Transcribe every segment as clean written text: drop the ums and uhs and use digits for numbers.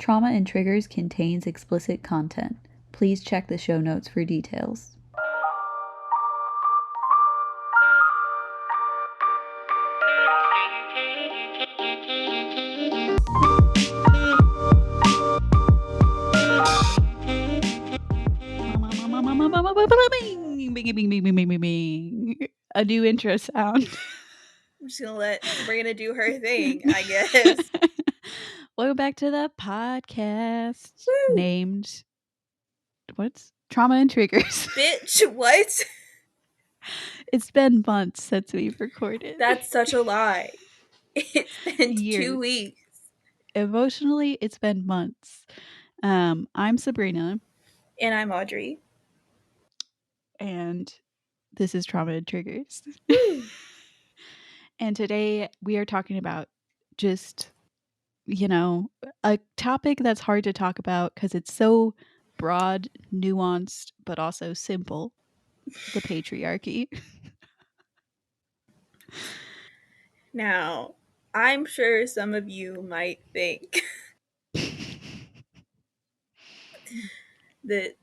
Trauma and Triggers contains explicit content. Please check the show notes for details. A new intro sound. I'm just gonna let Sabrina do her thing, I guess. Welcome back to the podcast Woo! named what's Trauma and Triggers. Bitch, what? It's been months since we've recorded. That's such a lie. It's been Years. 2 weeks. Emotionally, it's been months. I'm Sabrina. And I'm Audrey. And this is Trauma and Triggers. Woo! And today we are talking about just, a topic that's hard to talk about because it's so broad, nuanced, but also simple. The patriarchy. Now, I'm sure some of you might think that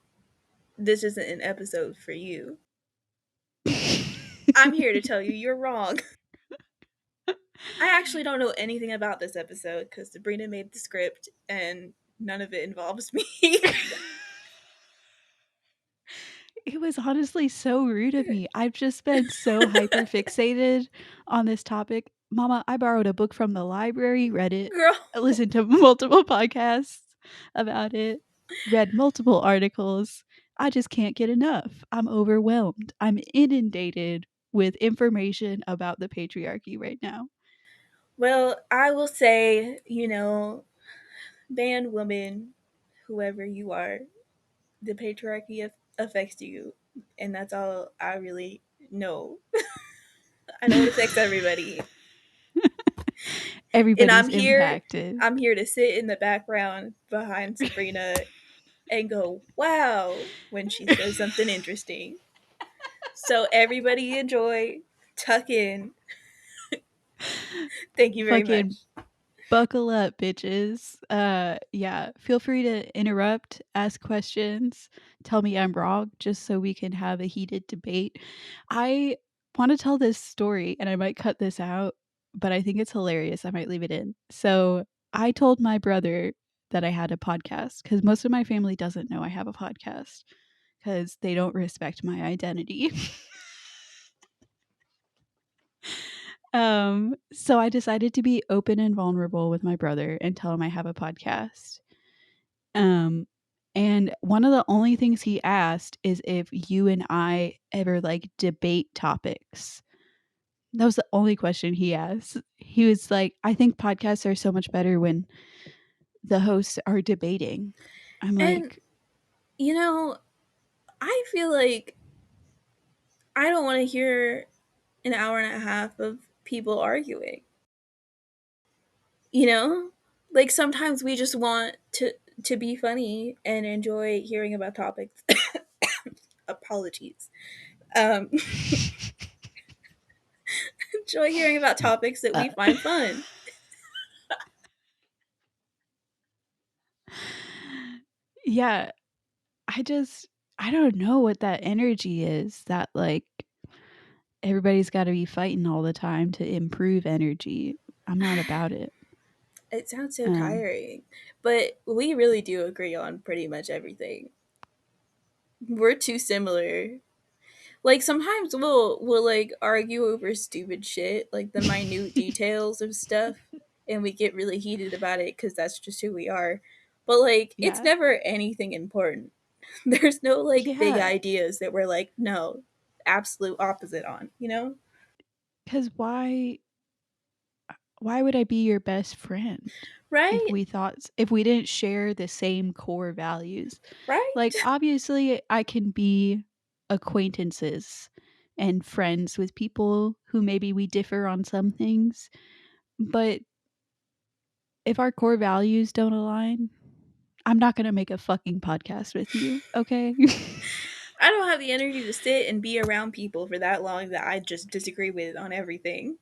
this isn't an episode for you. I'm here to tell you you're wrong. I actually don't know anything about this episode because Sabrina made the script and none of it involves me. It was honestly so rude of me. I've just been so hyper fixated on this topic. Mama, I borrowed a book from the library, read it, Girl. listened to multiple podcasts about it, read multiple articles. I just can't get enough. I'm overwhelmed. I'm inundated with information about the patriarchy right now. Well, I will say, man, woman, whoever you are, the patriarchy affects you. And that's all I really know. I know it affects everybody. And Everybody's impacted. I'm here to sit in the background behind Sabrina and go, wow, when she says something interesting. So everybody enjoy, tuck in. Thank you very much. Buckle up, bitches. Yeah, feel free to interrupt, ask questions, tell me I'm wrong, just so we can have a heated debate. I want to tell this story, and I might cut this out, but I think it's hilarious. I might leave it in. So I told my brother that I had a podcast because most of my family doesn't know I have a podcast because they don't respect my identity. So I decided to be open and vulnerable with my brother and tell him I have a podcast. Um, and one of the only things he asked is if you and I ever like debate topics. That was the only question he asked. He was like, I think podcasts are so much better when the hosts are debating. I'm And, like, I feel like I don't want to hear an hour and a half of people arguing. Like sometimes we just want to be funny and enjoy hearing about topics. Apologies. Enjoy hearing about topics that we find fun. yeah, I don't know what that energy is that like everybody's got to be fighting all the time to improve energy. I'm not about it. It sounds so tiring, but we really do agree on pretty much everything. We're too similar. Like sometimes we'll like argue over stupid shit, like the minute details of stuff, and we get really heated about it because that's just who we are. But like it's Yeah. never anything important. There's no like big Yeah. ideas that we're like, no, absolute opposite on, Because why would I be your best friend Right? if we didn't share the same core values? Right? Like obviously I can be acquaintances and friends with people who maybe we differ on some things, but if our core values don't align, I'm not going to make a fucking podcast with you, okay? I don't have the energy to sit and be around people for that long that I just disagree with on everything.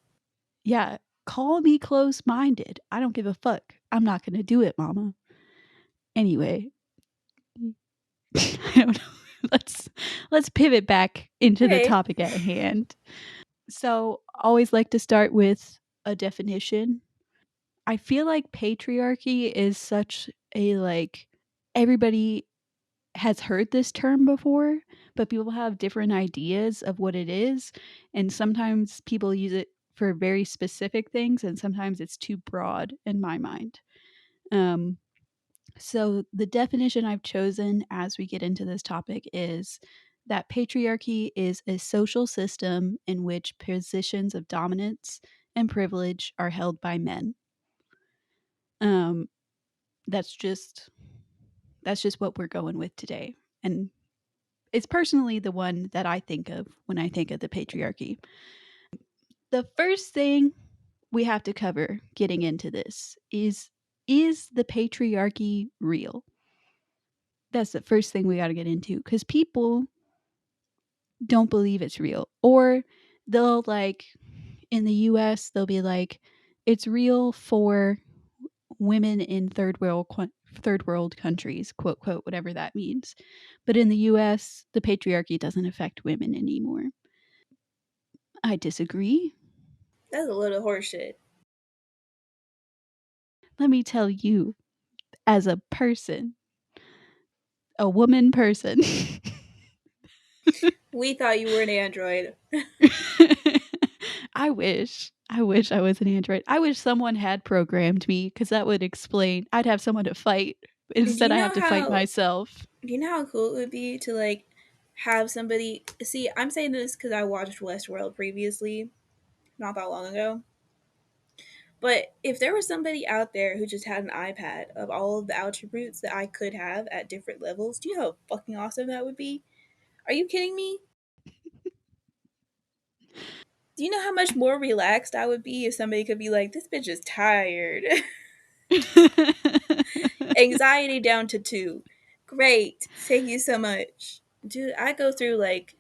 Yeah, call me close-minded. I don't give a fuck. I'm not going to do it, mama. Anyway, I don't know. Let's pivot back into the Okay. topic at hand. So, always like to start with a definition. I feel like patriarchy is such a like everybody has heard this term before, but people have different ideas of what it is, and sometimes people use it for very specific things and sometimes it's too broad in my mind. Um so the definition I've chosen as we get into this topic is that patriarchy is a social system in which positions of dominance and privilege are held by men. Um, that's just what we're going with today, and it's personally the one that I think of when I think of the patriarchy. The first thing we have to cover getting into this is the patriarchy real? That's the first thing we got to get into because people don't believe it's real. Or they'll like in the US, they'll be like, it's real for women in third world countries, quote quote, whatever that means. But in the US, the patriarchy doesn't affect women anymore. I disagree. That's a little horseshit. Let me tell you, as a person, a woman person, We thought you were an android. I wish. I wish I was an android. I wish someone had programmed me because that would explain. I'd have someone to fight. Do Instead, you I have know to fight how myself. do you know how cool it would be to like have somebody see, I'm saying this because I watched Westworld previously, not that long ago. But if there was somebody out there who just had an iPad of all of the attributes that I could have at different levels, do you know how fucking awesome that would be? Are you kidding me? Do you know how much more relaxed I would be if somebody could be like, this bitch is tired? Anxiety down to 2. Great. Thank you so much. Dude, I go through like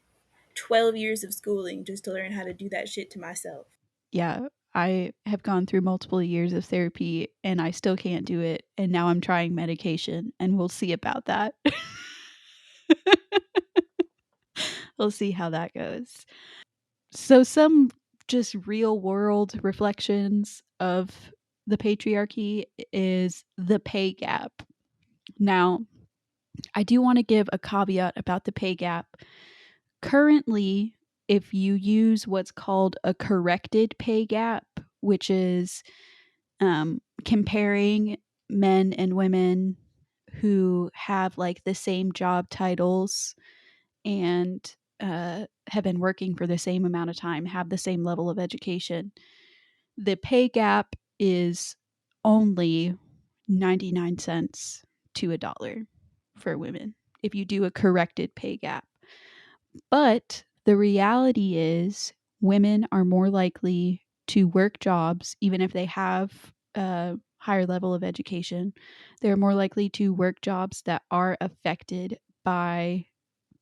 12 years of schooling just to learn how to do that shit to myself. Yeah, I have gone through multiple years of therapy and I still can't do it. And now I'm trying medication, and we'll see about that. We'll see how that goes. So, some just real world reflections of the patriarchy is the pay gap. Now, I do want to give a caveat about the pay gap. Currently, if you use what's called a corrected pay gap, which is comparing men and women who have like the same job titles and have been working for the same amount of time, have the same level of education, the pay gap is only 99 cents to a dollar for women if you do a corrected pay gap. But the reality is, women are more likely to work jobs, even if they have a higher level of education. They're more likely to work jobs that are affected by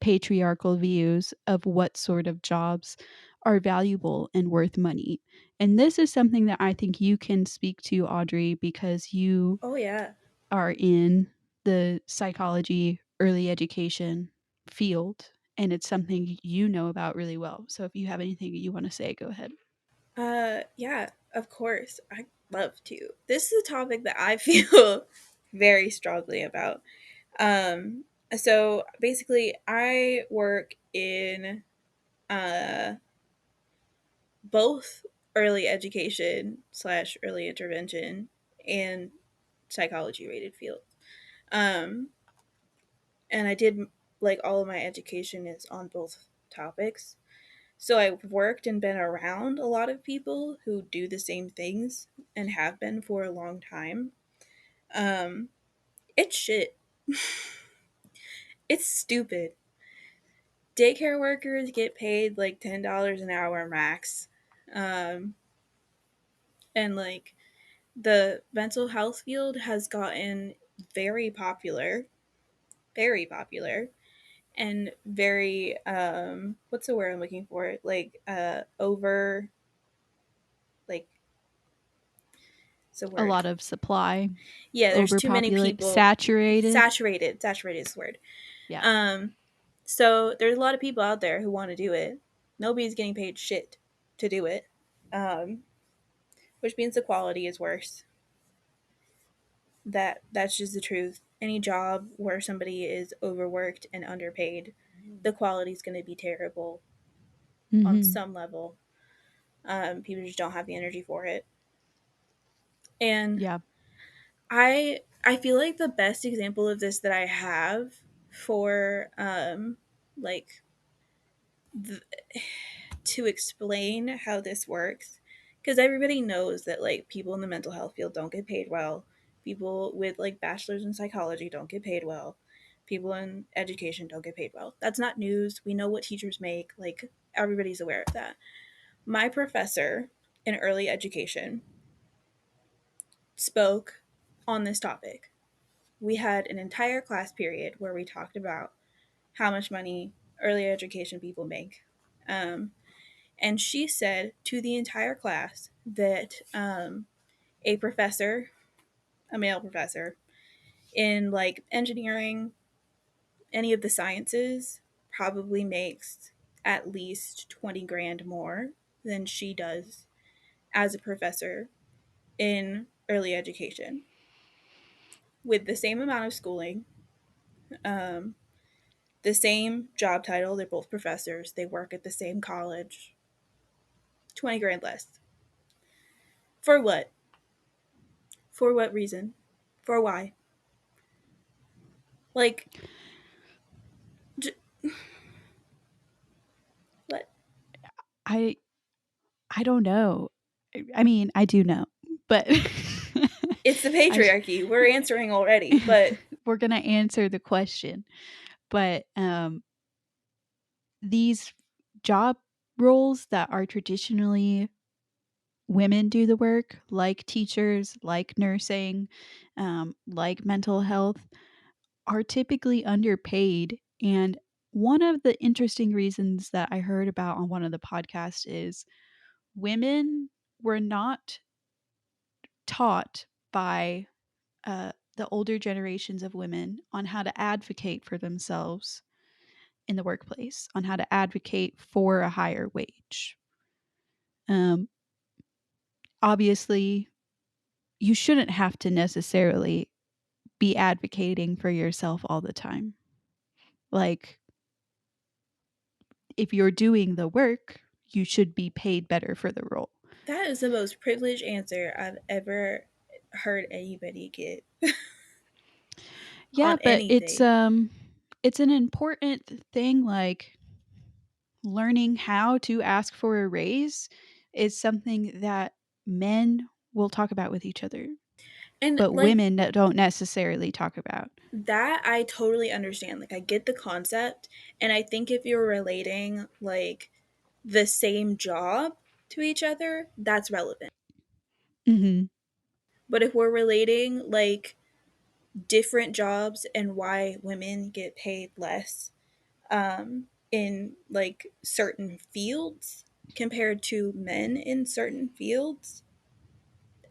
patriarchal views of what sort of jobs are valuable and worth money. And this is something that I think you can speak to, Audrey, because you Oh, yeah. are in the psychology early education field and it's something you know about really well. So if you have anything you want to say, go ahead. Yeah, of course. I love to. This is a topic that I feel very strongly about. Um, so basically, I work in uh, both early education slash early intervention and psychology rated field. Um, and I did like all of my education is on both topics. So I've worked and been around a lot of people who do the same things and have been for a long time. Um, it's shit. It's stupid. Daycare workers get paid like $10 an hour max. Um, and like the mental health field has gotten very popular, very popular, and very what's the word I'm looking for? Like over like It's a A word. lot of supply, Yeah, there's too many overpopulated, people. saturated. Saturated is the word. Yeah. Um, so there's a lot of people out there who want to do it. Nobody's getting paid shit to do it, um, which means the quality is worse. That's just the truth. Any job where somebody is overworked and underpaid, the quality is going to be terrible on Mhm. some level. People just don't have the energy for it. And Yeah. I feel like the best example of this that I have for like th- to explain how this works, because everybody knows that like people in the mental health field don't get paid well. People with like bachelors in psychology don't get paid well. People in education don't get paid well. That's not news. We know what teachers make. Like everybody's aware of that. My professor in early education spoke on this topic. We had an entire class period where we talked about how much money early education people make. Um, and she said to the entire class that a professor, a male professor, in like engineering, any of the sciences, probably makes at least 20 grand more than she does as a professor in early education with the same amount of schooling, um, the same job title. They're both professors. They work at the same college. 20 grand less. For what? For what reason? For why? Like, j- what? I I don't know. I mean, I do know, but It's the I patriarchy. We're answering already, but we're gonna answer the question. But these job roles that are traditionally women do the work, like teachers, like nursing, like mental health, are typically underpaid. And one of the interesting reasons that I heard about on one of the podcasts is women were not taught by the older generations of women on how to advocate for themselves in the workplace, on how to advocate for a higher wage. Um, Obviously, you shouldn't have to necessarily be advocating for yourself all the time. Like, if you're doing the work, you should be paid better for the role. that is the most privileged answer I've ever heard anybody get Yeah, on but anything. it's an important thing, like learning how to ask for a raise is something that men will talk about with each other, And but like women that don't necessarily talk about. that, I totally understand. Like, I get the concept. And I think if you're relating like the same job to each other, that's relevant. Mhm. But if we're relating like different jobs and why women get paid less in like certain fields compared to men in certain fields,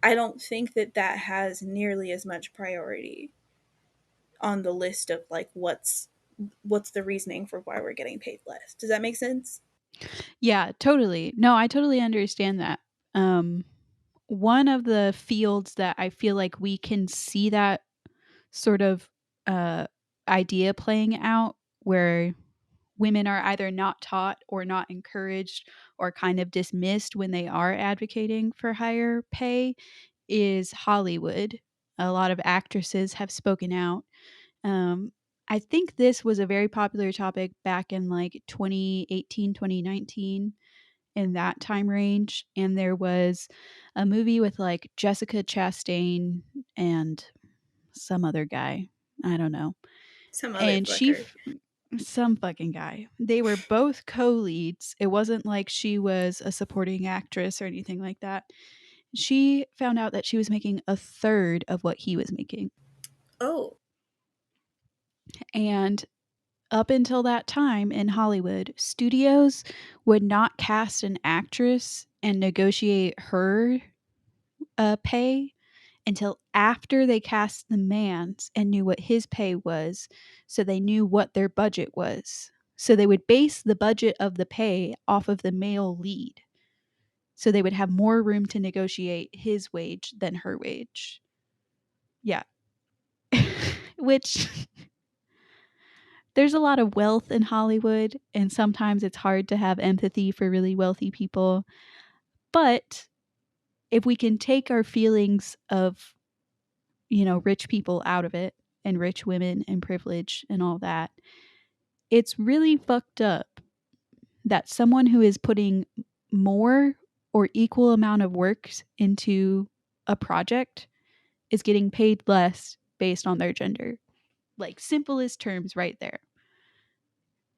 I don't think that that has nearly as much priority on the list of like what's the reasoning for why we're getting paid less. Does that make sense? Yeah, totally. No, I totally understand that. Um, One of the fields that I feel like we can see that sort of uh, idea playing out, where women are either not taught or not encouraged or kind of dismissed when they are advocating for higher pay, is Hollywood. A lot of actresses have spoken out. Um, I think this was a very popular topic back in like 2018, 2019, in that time range. And there was a movie with like Jessica Chastain and some other guy. I don't know. Some other And fucker. some fucking guy. They were both co leads. It wasn't like she was a supporting actress or anything like that. She found out that she was making a third of what he was making. Oh, And up until that time in Hollywood, studios would not cast an actress and negotiate her pay until after they cast the man's and knew what his pay was, so they knew what their budget was. So they would base the budget of the pay off of the male lead. So they would have more room to negotiate his wage than her wage. Yeah. Which there's a lot of wealth in Hollywood, and sometimes it's hard to have empathy for really wealthy people. But if we can take our feelings of, rich people out of it, and rich women and privilege and all that, it's really fucked up that someone who is putting more or equal amount of work into a project is getting paid less based on their gender. Like, simplest terms right there.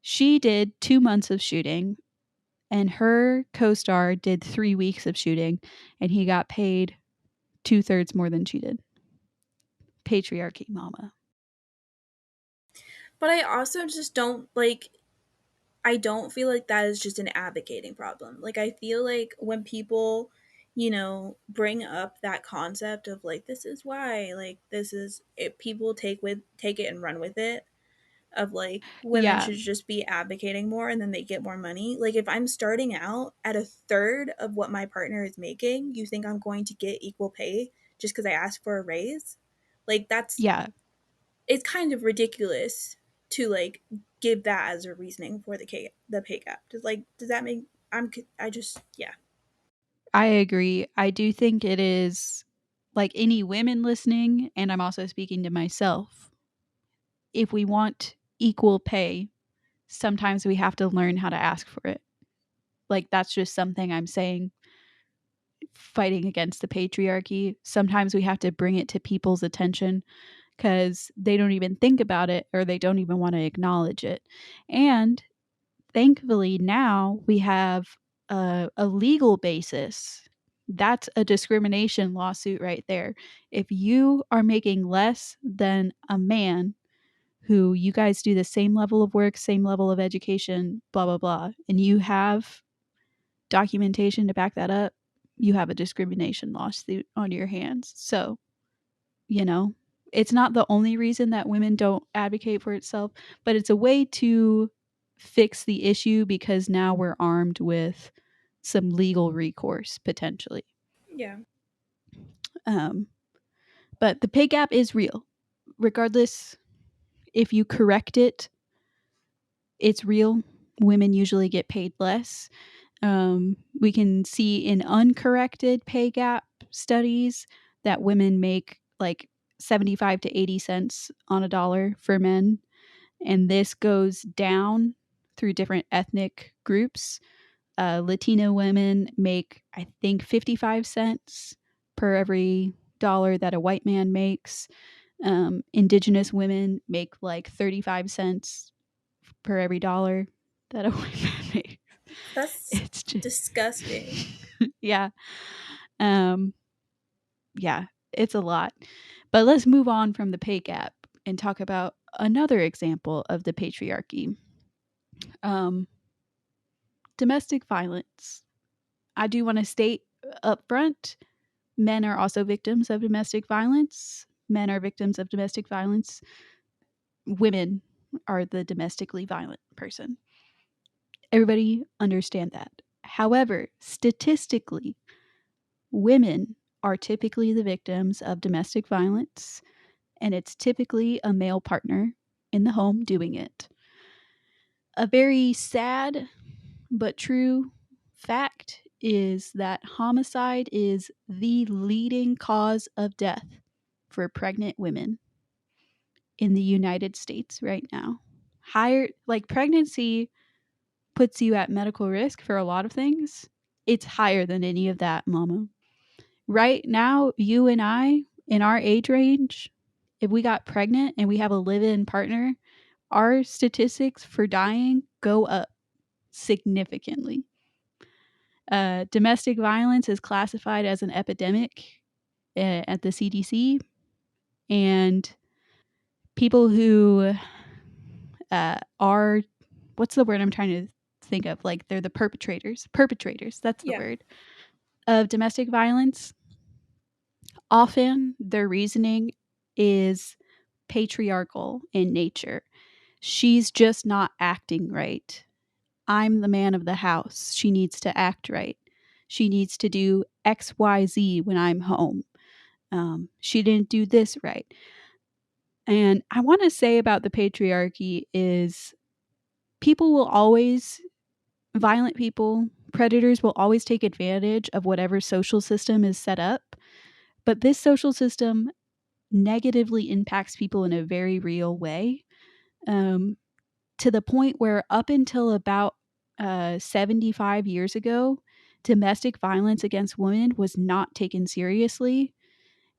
She did 2 months of shooting and her co-star did 3 weeks of shooting and he got paid 2/3 more than she did. Patriarchy, mama. But I also just don't like, I don't feel like that is just an advocating problem. Like, I feel like when people, bring up that concept of like, this is why, like, this is it, people take it and run with it, of like women Yeah, should just be advocating more and then they get more money. Like, if I'm starting out at a third of what my partner is making, you think I'm going to get equal pay just because I asked for a raise? Like, yeah. it's kind of ridiculous to like give that as a reasoning for the pay gap. Does that make I just yeah. I agree. I do think it is, like any women listening, and I'm also speaking to myself. If we want equal pay, sometimes we have to learn how to ask for it. Like, that's just something I'm saying, fighting against the patriarchy. Sometimes we have to bring it to people's attention because they don't even think about it or they don't even want to acknowledge it. And thankfully, now we have a legal basis. That's a discrimination lawsuit right there. If you are making less than a man who you guys do the same level of work, same level of education, blah, blah, blah, and you have documentation to back that up, you have a discrimination lawsuit on your hands. So, you know, it's not the only reason that women don't advocate for itself, but it's a way to fix the issue because now we're armed with some legal recourse potentially. Yeah. Um, but the pay gap is real. Regardless, if you correct it, it's real. Women usually get paid less. We can see in uncorrected pay gap studies that women make like 75 to 80 cents on a dollar for men. And this goes down through different ethnic groups. Latino women make, I think, 55 cents per every dollar that a white man makes. Indigenous women make like 35 cents per every dollar that a white man makes. That's It's just, disgusting. yeah. Um, yeah, it's a lot. But let's move on from the pay gap and talk about another example of the patriarchy. Um, Domestic violence. I do want to state up front, men are also victims of domestic violence. Men are victims of domestic violence. Women are the domestically violent person. Everybody understand that. However, statistically, women are typically the victims of domestic violence, and it's typically a male partner in the home doing it. A very sad but true fact is that homicide is the leading cause of death for pregnant women in the United States right now. Higher, like, pregnancy puts you at medical risk for a lot of things. It's higher than any of that, mama. Right now, you and I, in our age range, if we got pregnant and we have a live in partner, our statistics for dying go up significantly. Domestic violence is classified as an epidemic at the CDC, and people who are, what's the word I'm trying to think of? Like, they're the perpetrators. Perpetrators, that's the Yeah. word, of domestic violence often their reasoning is patriarchal in nature. She's just not acting right. I'm the man of the house. She needs to act right. She needs to do XYZ when I'm home. She didn't do this right. And I want to say about the patriarchy is people will always, violent people, predators will always take advantage of whatever social system is set up. But this social system negatively impacts people in a very real way, um, to the point where up until about 75 years ago, domestic violence against women was not taken seriously.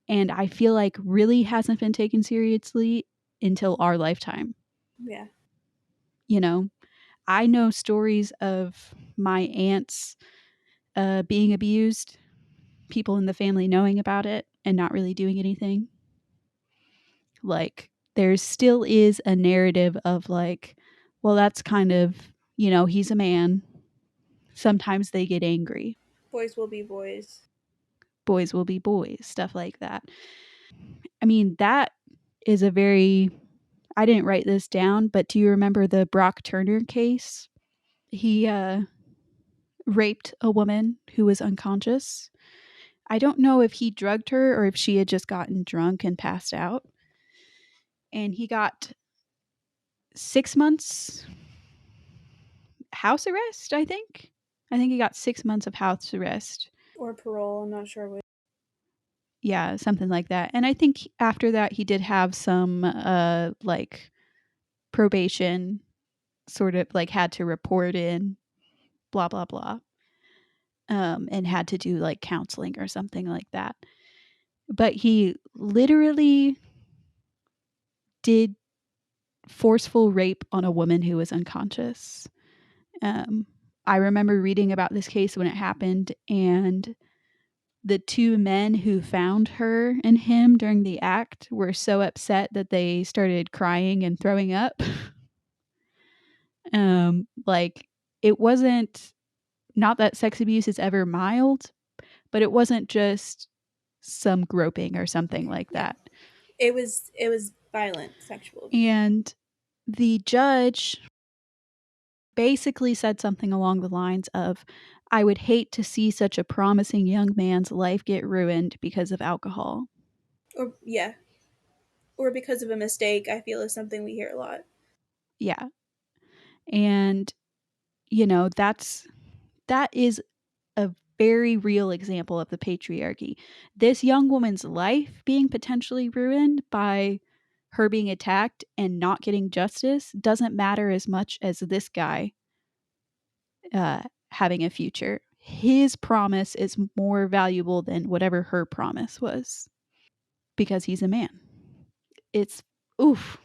And I feel like really hasn't been taken seriously until our lifetime. Yeah. You know, I know stories of my aunts being abused, people in the family knowing about it and not really doing anything. Like, there still is a narrative of, like, well, that's kind of, he's a man. Sometimes they get angry. Boys will be boys. Boys will be boys, stuff like that. I mean, that is a very, I didn't write this down, but do you remember the Brock Turner case? He raped a woman who was unconscious. I don't know if he drugged her or if she had just gotten drunk and passed out. And he got 6 months house arrest, I think. I think he got 6 months of house arrest. Or parole, I'm not sure which. Yeah, something like that. And I think after that, he did have some, like, probation, sort of like had to report in, blah, blah, blah. And had to do like counseling or something like that. But he literally did forceful rape on a woman who was unconscious. Um, I remember reading about this case when it happened, and the two men who found her and him during the act were so upset that they started crying and throwing up. Like, it wasn't, not that sex abuse is ever mild, but it wasn't just some groping or something like Yeah. that. It was violent sexual abuse. And the judge basically said something along the lines of, I would hate to see such a promising young man's life get ruined because of alcohol. Or yeah. Or because of a mistake, I feel is something we hear a lot. Yeah. And, that is a very real example of the patriarchy. This young woman's life being potentially ruined by her being attacked and not getting justice doesn't matter as much as this guy uh, having a future. His promise is more valuable than whatever her promise was because he's a man. It's, oof,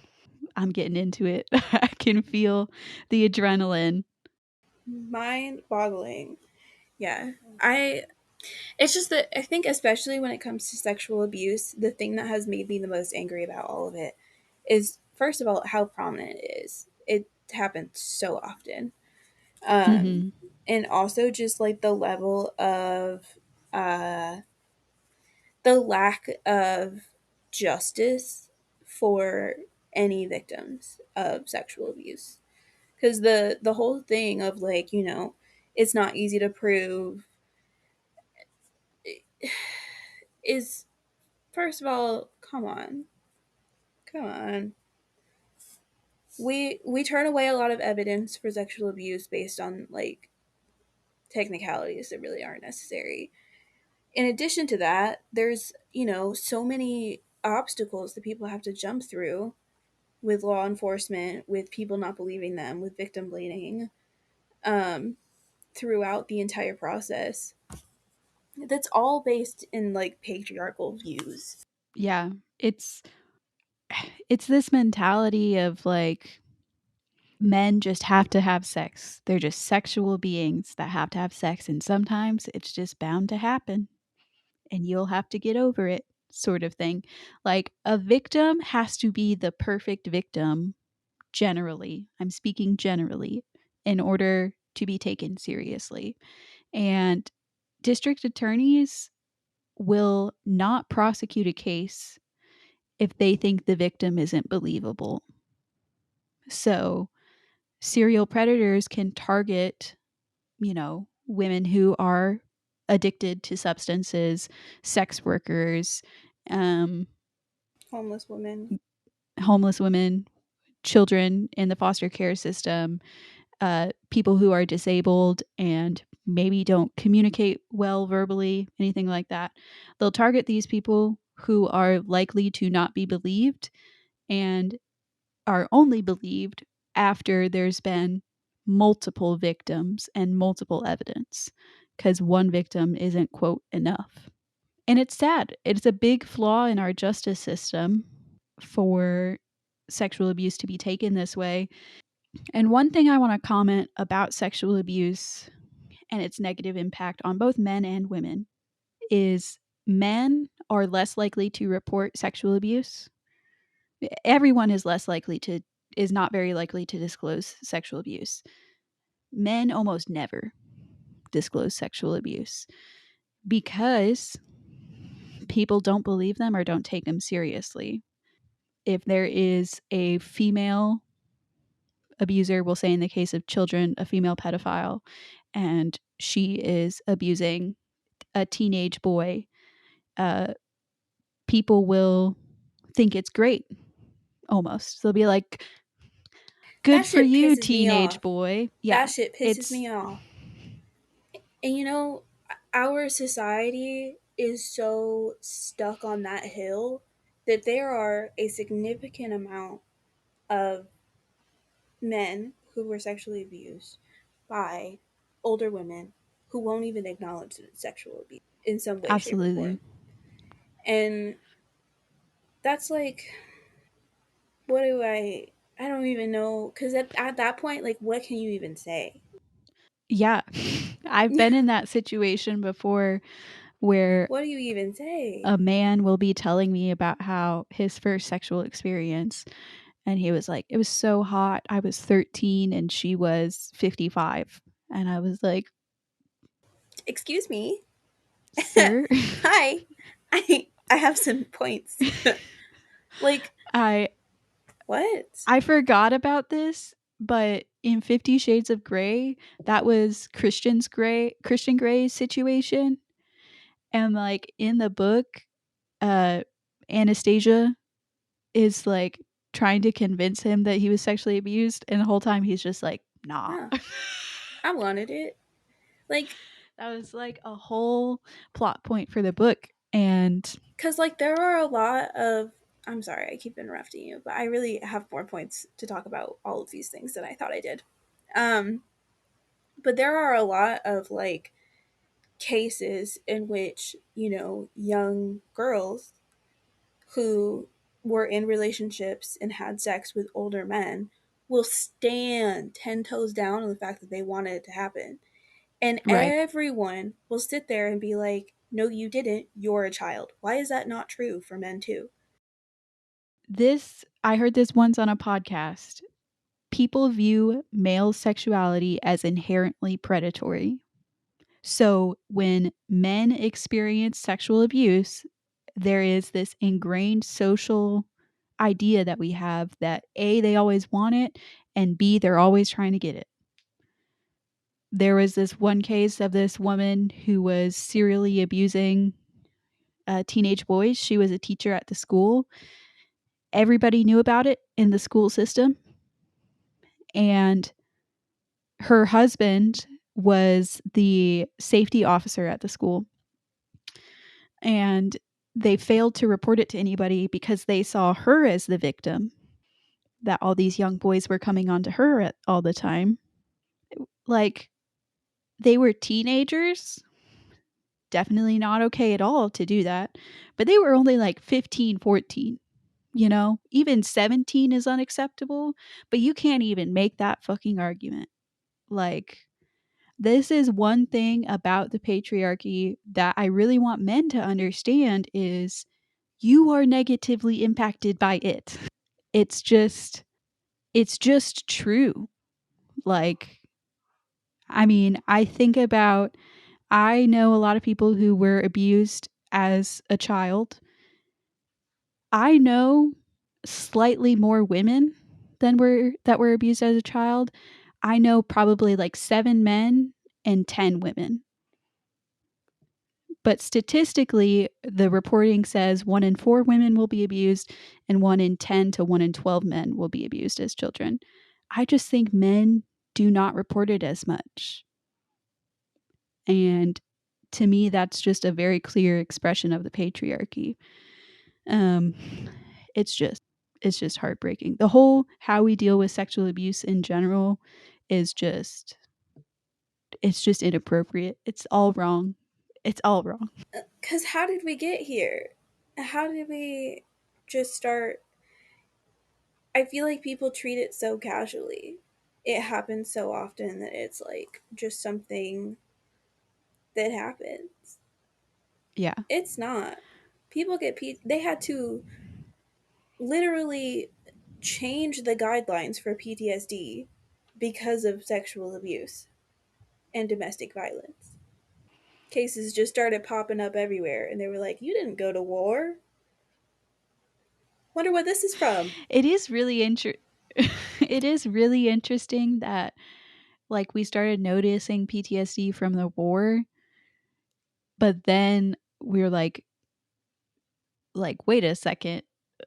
I'm getting into it. I can feel the adrenaline. Mind boggling. Yeah. I It's just that I think, especially when it comes to sexual abuse, the thing that has made me the most angry about all of it is, first of all, how prominent it is. It happens so often. Um, Hmm. and also just like uh, the lack of justice for any victims of sexual abuse. Because the whole thing of, like, it's not easy to prove is, first of all, come on. We turn away a lot of evidence for sexual abuse based on, like, technicalities that really aren't necessary. In addition to that, there's, so many obstacles that people have to jump through with law enforcement, with people not believing them, with victim blaming, um, throughout the entire process. That's all based in, like, patriarchal views. Yeah, it's it's this mentality of, like, men just have to have sex. They're just sexual beings that have to have sex, and sometimes it's just bound to happen, and you'll have to get over it, sort of thing. Like, a victim has to be the perfect victim, generally. I'm speaking generally, in order to be taken seriously. And district attorneys will not prosecute a case if they think the victim isn't believable. So, serial predators can target, women who are addicted to substances, sex workers, um, Homeless women. homeless women, children in the foster care system, people who are disabled and maybe don't communicate well verbally, anything like that. They'll target these people who are likely to not be believed and are only believed after there's been multiple victims and multiple evidence, because one victim isn't, quote, enough. And it's sad. It's a big flaw in our justice system for sexual abuse to be taken this way. And one thing I want to comment about sexual abuse and its negative impact on both men and women is men are less likely to report sexual abuse. Everyone is not very likely to disclose sexual abuse. Men almost never disclose sexual abuse because people don't believe them or don't take them seriously. If there is a female abuser, we'll say in the case of children, a female pedophile, and she is abusing a teenage boy, uh, people will think it's great almost. They'll be like, That good for shit you, pisses me teenage off. boy. Yeah, That shit pisses it's me off. And our society is so stuck on that hill that there are a significant amount of men who were sexually abused by older women who won't even acknowledge that it's sexual abuse in some way, shape, or absolutely. form. And that's like, what do I don't even know. Because at that point, like, what can you even say? Yeah. I've been in that situation before where What do you even say? a man will be telling me about how his first sexual experience, and he was like, it was so hot. I was 13 and she was 55. And I was like, Excuse me. sir, Hi. I have some points. Like, I what? I forgot about this, but in 50 Shades of Grey, that was Christian Grey's situation. And like in the book, uh Anastasia is like trying to convince him that he was sexually abused, and the whole time he's just like, nah. Yeah, I wanted it. Like, That was like a whole plot point for the book. And because, like, there are a lot of. I'm sorry, I keep interrupting you, but I really have more points to talk about all of these things than I thought I did. Um, but there are a lot of, like, cases in which, young girls who were in relationships and had sex with older men will stand 10 toes down on the fact that they wanted it to happen. And right. everyone will sit there and be like, no, you didn't. You're a child. Why is that not true for men too? I heard this once on a podcast. People view male sexuality as inherently predatory. So when men experience sexual abuse, there is this ingrained social idea that we have that A, they always want it, and B, they're always trying to get it. There was this one case of this woman who was serially abusing teenage boys. She was a teacher at the school. Everybody knew about it in the school system. And her husband was the safety officer at the school. And they failed to report it to anybody because they saw her as the victim, that all these young boys were coming on to her all the time. Like, they were teenagers. Definitely not okay at all to do that. But they were only like 15, 14. Even 17 is unacceptable, but you can't even make that fucking argument. Like, this is one thing about the patriarchy that I really want men to understand is you are negatively impacted by it. It's just it's just true. Like, I mean, I know a lot of people who were abused as a child. I know slightly more women that were abused as a child. I know probably like 7 men and 10 women. But statistically, the reporting says 1 in 4 women will be abused and 1 in 10 to 1 in 12 men will be abused as children. I just think men do not report it as much. And to me, that's just a very clear expression of the patriarchy. Um, it's just it's just heartbreaking. The whole how we deal with sexual abuse in general is just it's just inappropriate. It's all wrong. It's all wrong. Because how did we get here? How did we just start? I feel like people treat it so casually. It happens so often that it's like just something that happens. Yeah. It's not. People they had to literally change the guidelines for PTSD because of sexual abuse and domestic violence. Cases just started popping up everywhere, and they were like, "You didn't go to war. Wonder what this is from." It is really it is really interesting that like we started noticing PTSD from the war, but then we were like wait a second.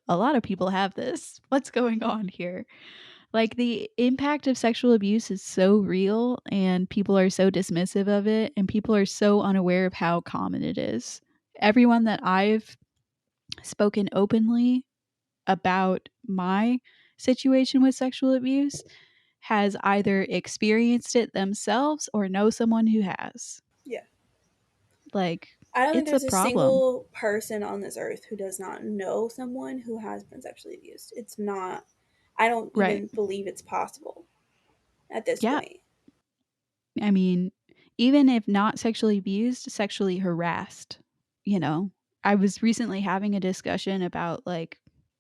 A lot of people have this. What's going on here? Like the impact of sexual abuse is so real and people are so dismissive of it and people are so unaware of how common it is. Everyone that I've spoken openly about my situation with sexual abuse has either experienced it themselves or know someone who has. Yeah. Like, I don't think it's a there's a problem. single person on this earth who does not know someone who has been sexually abused. It's not, I don't Right. even believe it's possible at this Yeah. point. I mean, even if not sexually abused, sexually harassed, you know? I was recently having a discussion about like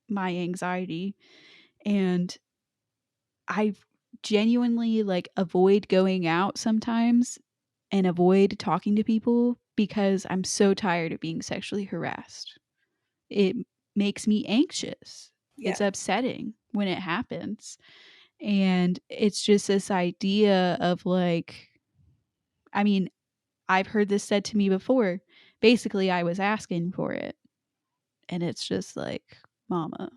my anxiety and I genuinely like avoid going out sometimes and avoid talking to people because I'm so tired of being sexually harassed. It makes me anxious. It's Yeah. upsetting when it happens. And it's just this idea of like, I mean, I've heard this said to me before. Basically, I was asking for it. And it's just like, mama,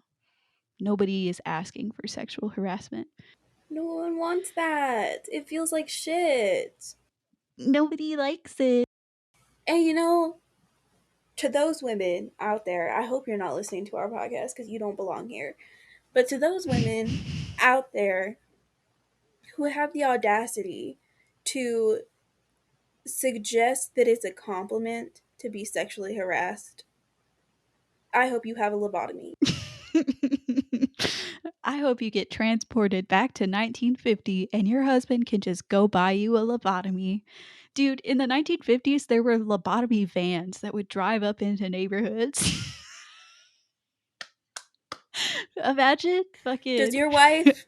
nobody is asking for sexual harassment. No one wants that. It feels like shit. Nobody likes it. And to those women out there, I hope you're not listening to our podcast because you don't belong here. But to those women out there who have the audacity to suggest that it's a compliment to be sexually harassed, I hope you have a lobotomy. I hope you get transported back to 1950 and your husband can just go buy you a lobotomy. Dude, in the 1950s, there were lobotomy vans that would drive up into neighborhoods. Imagine Does fucking. your wife,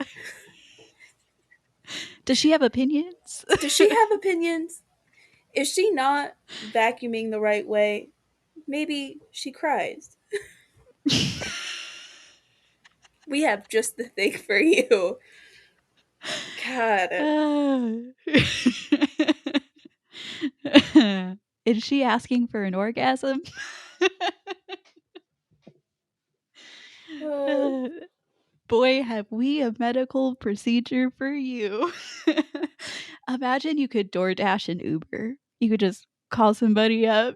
Does she have opinions? does she have opinions? Is she not vacuuming the right way? Maybe she cries. We have just the thing for you. God. Uh. Is she asking for an orgasm? Uh, Uh, Boy, have we a medical procedure for you. Imagine you could DoorDash an Uber. You could just call somebody up.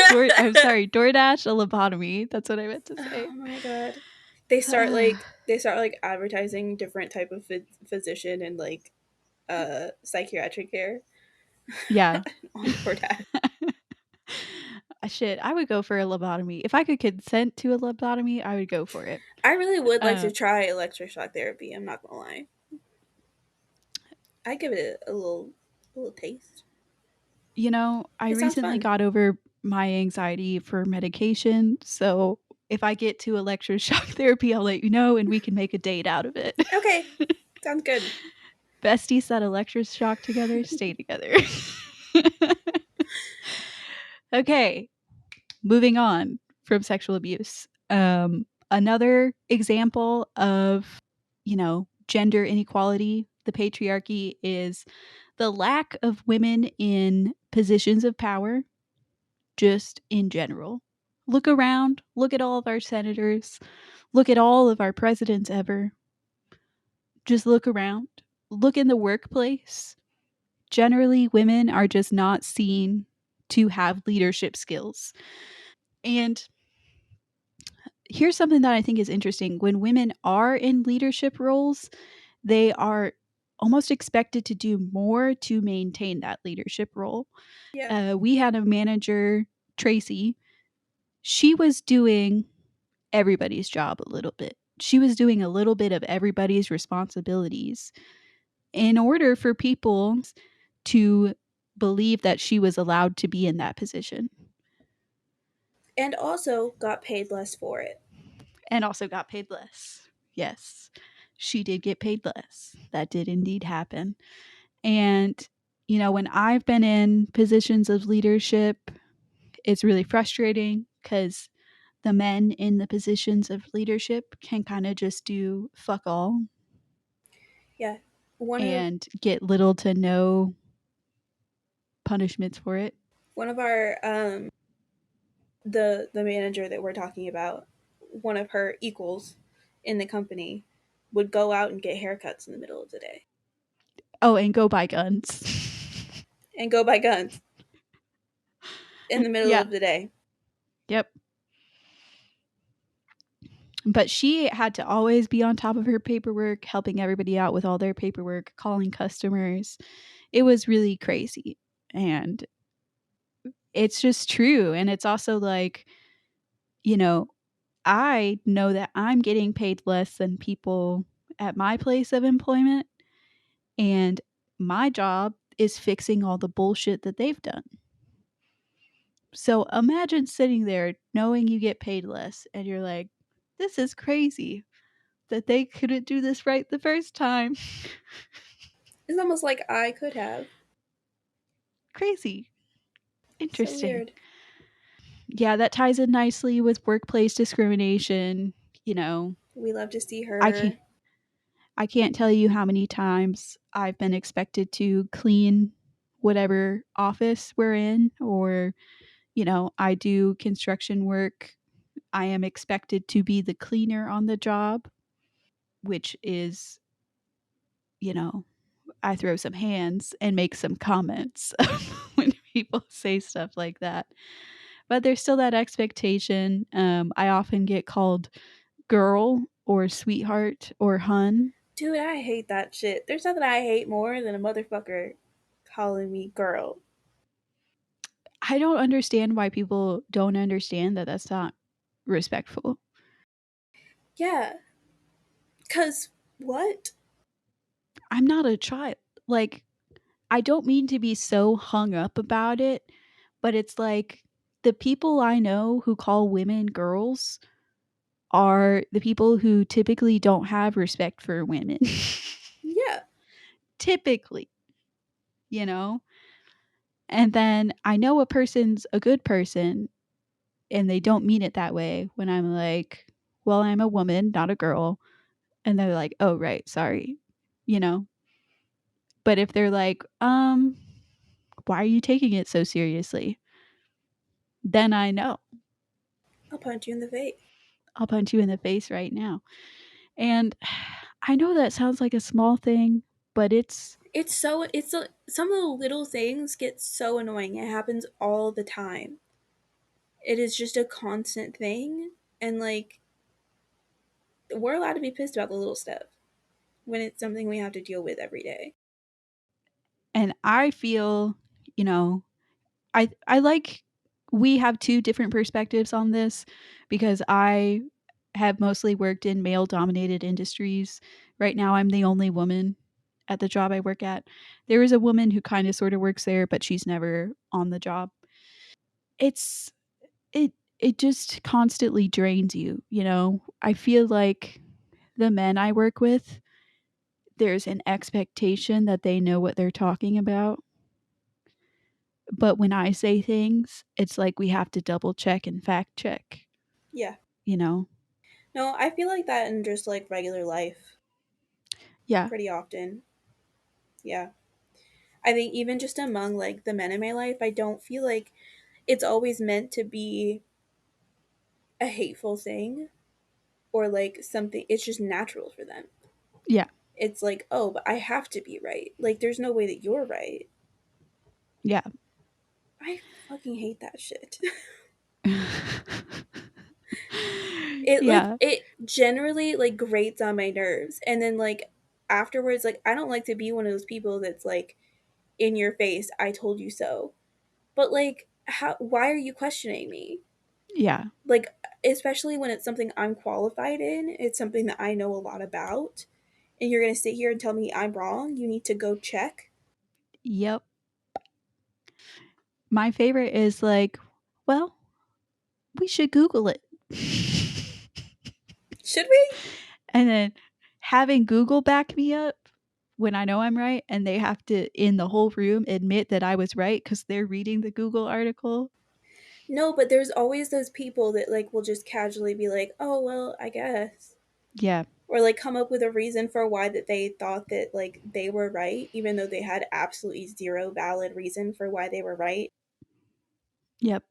I'm sorry, DoorDash a lobotomy. That's what I meant to say. oh my god. They start like advertising different type of physician and like psychiatric care Yeah. on DoorDash. Shit, I would go for a lobotomy. If I could consent to a lobotomy, I would go for it. I really would like Uh, to try electric shock therapy. I'm not gonna lie. I give it a little taste. I It sounds recently fun. got over my anxiety for medication, so if I get to electroshock therapy, I'll let you know and we can make a date out of it. Okay, sounds good. Besties that electroshock together stay together. Okay. moving on from sexual abuse. Another example of, gender inequality, the patriarchy, is the lack of women in positions of power, just in general. Look around, look at all of our senators, look at all of our presidents ever. Just look around, look in the workplace. Generally, women are just not seen to have leadership skills. And here's something that I think is interesting. When women are in leadership roles, they are almost expected to do more to maintain that leadership role. Yeah. We had a manager, Tracy. She was doing everybody's job a little bit. She was doing a little bit of everybody's responsibilities in order for people to believe that she was allowed to be in that position, And also got paid less for it. and also got paid less. Yes, she did get paid less. That did indeed happen. And, when I've been in positions of leadership, it's really frustrating because the men in the positions of leadership can kind of just do fuck all Yeah. One of and get little to no punishments for it. one of our the manager that we're talking about, one of her equals in the company would go out and get haircuts in the middle of the day Oh, and go buy guns. and go buy guns in the middle Yeah. of the day. Yep. But she had to always be on top of her paperwork, helping everybody out with all their paperwork, calling customers. It was really crazy. And it's just true. And it's also like, you know, I know that I'm getting paid less than people at my place of employment. And my job is fixing all the bullshit that they've done. So imagine sitting there knowing you get paid less and you're like, this is crazy that they couldn't do this right the first time. It's almost like I could have. Crazy. So Interesting. weird. Yeah, that ties in nicely with workplace discrimination. You know, We love to see I can't her. I can't tell you how many times I've been expected to clean whatever office we're in, or I do construction work. I am expected to be the cleaner on the job, which is, you know, I throw some hands and make some comments when people say stuff like that. But there's still that expectation. I often get called girl or sweetheart or hun. Dude, I hate that shit. There's nothing I hate more than a motherfucker calling me girl. I don't understand why people don't understand that that's not respectful. Yeah, cause what? I'm not a child. Like, I don't mean to be so hung up about it, but it's like the people I know who call women girls are the people who typically don't have respect for women. Yeah. Typically, you know? And then I know a person's a good person and they don't mean it that way when I'm like, well, I'm a woman, not a girl. And they're like, oh, right, sorry, you know? But if they're like, why are you taking it so seriously? Then I know. I'll punch you in the face. I'll punch you in the face right now. And I know that sounds like a small thing, but Some of the little things get so annoying. It happens all the time. It is just a constant thing, and like we're allowed to be pissed about the little stuff when it's something we have to deal with every day. and I feel, you know, I like we have two different perspectives on this because I have mostly worked in male dominated industries. Right now I'm the only woman at the job I work at. There is a woman who kind of sort of works there, but she's never on the job. It's it it just constantly drains you, you know. I feel like the men I work with, there's an expectation that they know what they're talking about. But when I say things, it's like we have to double check and fact check, Yeah. you know? No, I feel like that in just like regular life Yeah. pretty often. Yeah. I think even just among like the men in my life, I don't feel like it's always meant to be a hateful thing or like something. It's just natural for them. Yeah. It's like, oh, but I have to be right. Like, there's no way that you're right. Yeah. I fucking hate that shit. It like Yeah. it generally like grates on my nerves, and then like afterwards, like I don't like to be one of those people that's like in your face, I told you so. But like, how? Why are you questioning me? Yeah. Like, especially when it's something I'm qualified in, it's something that I know a lot about, and you're gonna sit here and tell me I'm wrong. You need to go check. Yep. My favorite is like, well, we should Google it. Should we? And then having Google back me up when I know I'm right, and they have to, in the whole room, admit that I was right because they're reading the Google article. No, but there's always those people that like will just casually be like, "Oh, well, I guess." Yeah. Or like come up with a reason for why that they thought that like they were right even though they had absolutely zero valid reason for why they were right. Yep.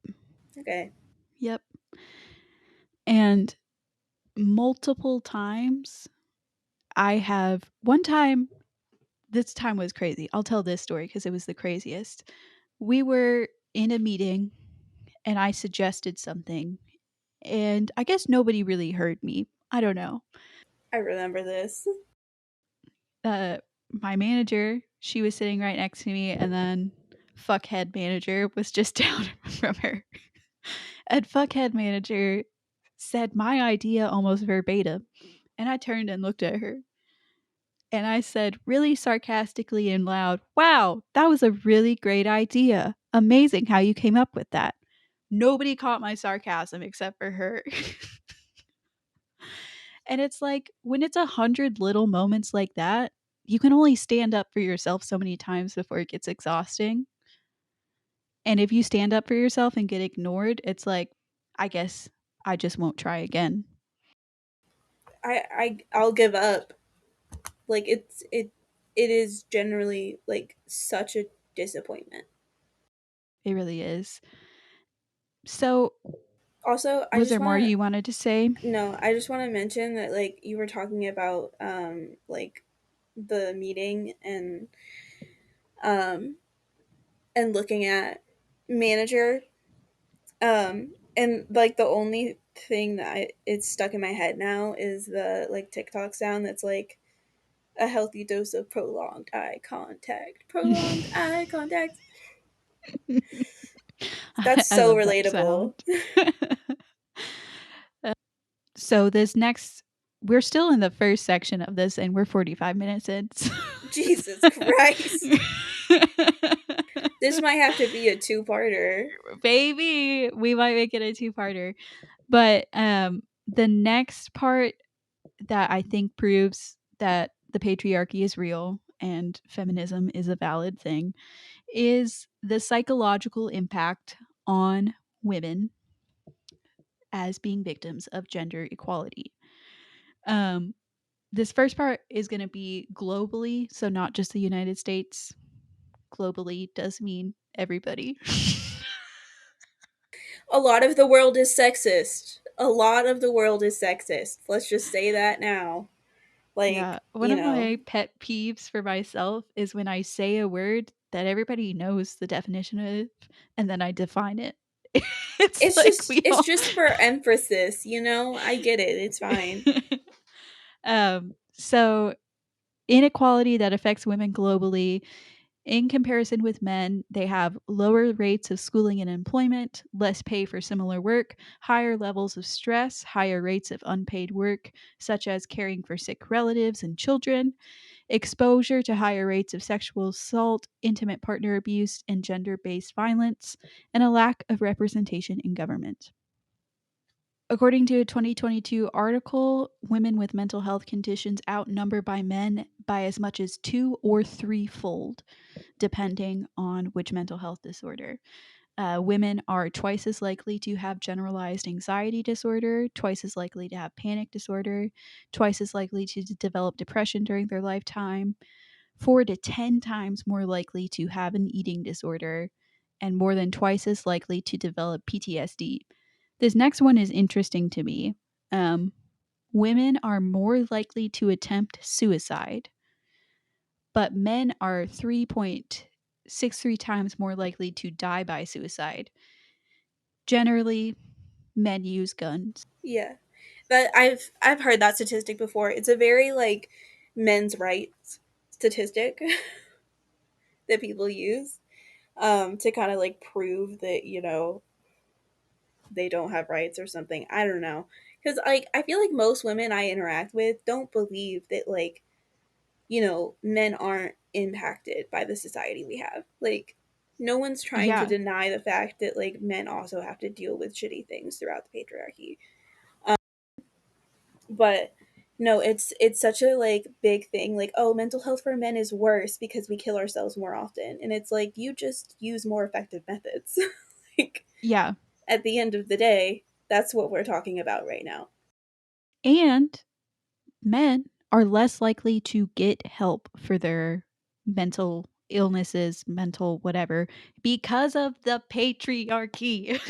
Okay. Yep. And multiple times, I have one time, this time was crazy. I'll tell this story because it was the craziest. We were in a meeting and I suggested something, and I guess nobody really heard me. I don't know. I remember this. uh, my manager, she was sitting right next to me, and then fuckhead manager was just down from her. And fuckhead manager said my idea almost verbatim. And I turned and looked at her. And I said, really sarcastically and loud, wow, that was a really great idea. Amazing how you came up with that. Nobody caught my sarcasm except for her. And it's like when it's 100 little moments like that, you can only stand up for yourself so many times before it gets exhausting. And if you stand up for yourself and get ignored, it's like, I guess I just won't try again. I'll give up. Like it is generally like such a disappointment. It really is. So, Also, I was just there more want you wanted to say? to no, I just want to mention that like you were talking about like the meeting um and looking at manager. And like the only thing that it's stuck in my head now is the like TikTok sound that's like a healthy dose of prolonged eye contact. Prolonged eye contact. That's I so love that sound. relatable. So, this next, we're still in the first section of this, and we're 45 minutes in. Jesus Christ. This might have to be a two-parter. Baby, we might make it a two-parter. But the next part that I think proves that the patriarchy is real and feminism is a valid thing is the psychological impact on women as being victims of gender equality. Um, this first part is going to be globally, so not just the United States. Globally does mean everybody. A lot of the world is sexist. A lot of the world is sexist. Let's just say that now. Yeah, Like, one you of know, my pet peeves for myself is when I say a word that everybody knows the definition of, and then I define it. It's like we it's all just for emphasis, you know? I get it. It's fine. so inequality that affects women globally. In comparison with men, they have lower rates of schooling and employment, less pay for similar work, higher levels of stress, higher rates of unpaid work, such as caring for sick relatives and children, exposure to higher rates of sexual assault, intimate partner abuse, and gender based violence, and a lack of representation in government. According to a 2022 article, women with mental health conditions outnumber by men by as much as two or threefold, depending on which mental health disorder. Women are twice as likely to have generalized anxiety disorder, twice as likely to have panic disorder, twice as likely to develop depression during their lifetime, 4 to 10 times more likely to have an eating disorder, and more than twice as likely to develop PTSD. This next one is interesting to me. Um, Women are more likely to attempt suicide, but men are 3.63 times more likely to die by suicide. Generally, men use guns. Yeah. That I've heard that statistic before. It's a very like men's rights statistic that people use to kind of like prove that, you know, they don't have rights or something. I don't know. Cuz like I feel like most women I interact with don't believe that like, you know, men aren't impacted by the society we have. Like no one's trying to Yeah, deny the fact that like men also have to deal with shitty things throughout the patriarchy. But no, it's such a like big thing like oh mental health for men is worse because we kill ourselves more often, and it's like you just use more effective methods. Like yeah. at the end of the day, that's what we're talking about right now. And men are less likely to get help for their mental illnesses, mental whatever, because of the patriarchy.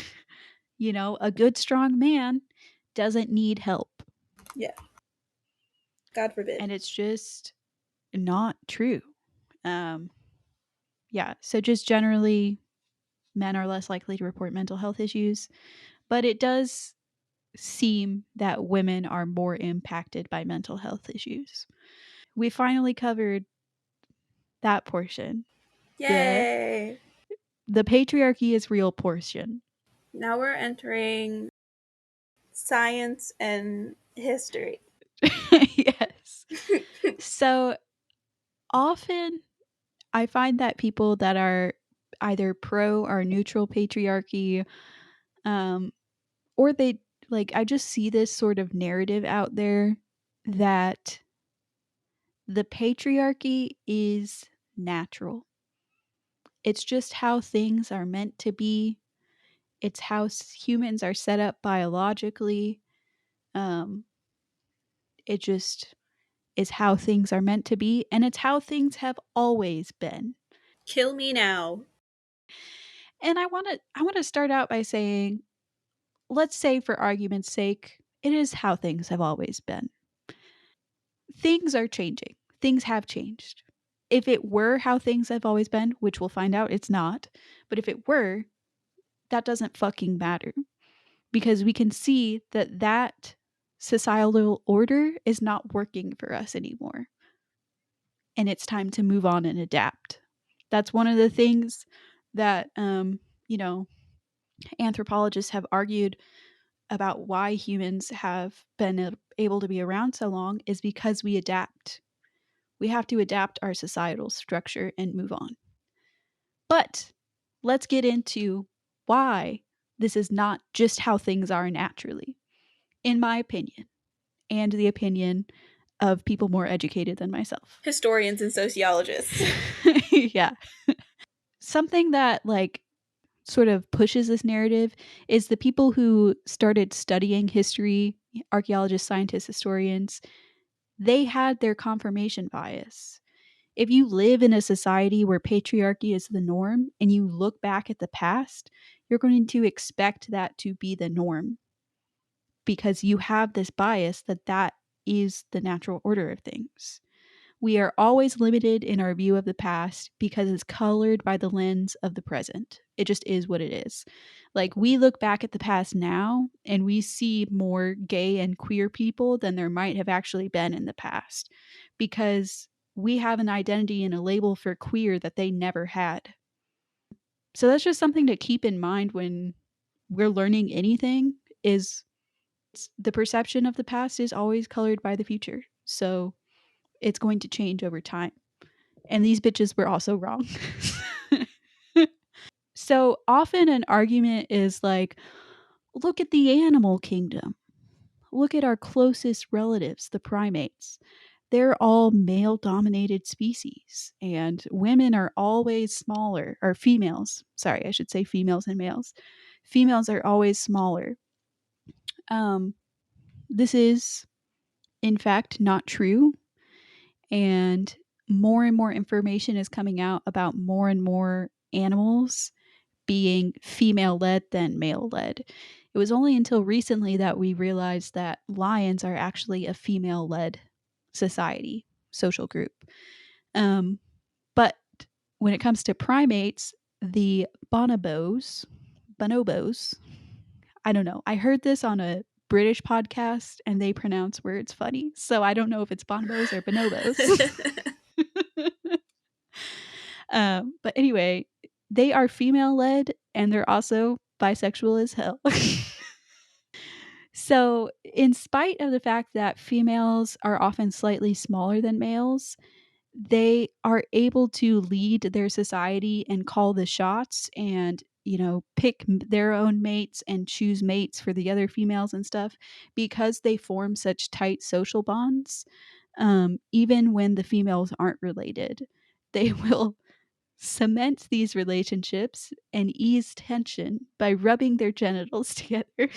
A good, strong man doesn't need help. Yeah, god forbid. And it's just not true. Um, yeah. So, just generally, men are less likely to report mental health issues, but it does seem that women are more impacted by mental health issues. We finally covered that portion. The Yay. the patriarchy is real portion. Now we're entering science and history. Yes. So often I find that people that are either pro or neutral patriarchy, um, or they like, I just see this sort of narrative out there that the patriarchy is natural. It's just how things are meant to be. It's how humans are set up biologically. Um, it just is how things are meant to be, and it's how things have always been. Kill me now. And I want to start out by saying, let's say for argument's sake, it is how things have always been. Things are changing. Things have changed. If it were how things have always been, which we'll find out it's not, but if it were, that doesn't fucking matter because we can see that that societal order is not working for us anymore. And it's time to move on and adapt. That's one of the things that you know, anthropologists have argued about why humans have been able to be around so long is because we adapt. We have to adapt our societal structure and move on. But let's get into why this is not just how things are naturally, in my opinion, and the opinion of people more educated than myself. Historians and sociologists. Yeah. Something that, like, sort of pushes this narrative is the people who started studying history, archaeologists, scientists, historians, they had their confirmation bias. If you live in a society where patriarchy is the norm and you look back at the past, you're going to expect that to be the norm because you have this bias that that is the natural order of things. We are always limited in our view of the past because it's colored by the lens of the present. It just is what it is. Like, we look back at the past now and we see more gay and queer people than there might have actually been in the past because we have an identity and a label for queer that they never had. So that's just something to keep in mind when we're learning anything is the perception of the past is always colored by the future. So it's going to change over time. And these bitches were also wrong. So often an argument is like, look at the animal kingdom. Look at our closest relatives, the primates. they're all male dominated species, and women are always smaller, or females. Sorry, I should say females and males. Females are always smaller. Um, this is, in fact, not true. And more information is coming out about more and more animals being female led than male led. It was only until recently that we realized that lions are actually a female led society, social group. Um, but when it comes to primates, the bonobos, I don't know. I heard this on a British podcast and they pronounce words funny. So I don't know if it's bonobos or bonobos. But anyway, they are female led and they're also bisexual as hell. So, in spite of the fact that females are often slightly smaller than males, they are able to lead their society and call the shots and, pick their own mates and choose mates for the other females and stuff because they form such tight social bonds. Even when the females aren't related, they will cement these relationships and ease tension by rubbing their genitals together.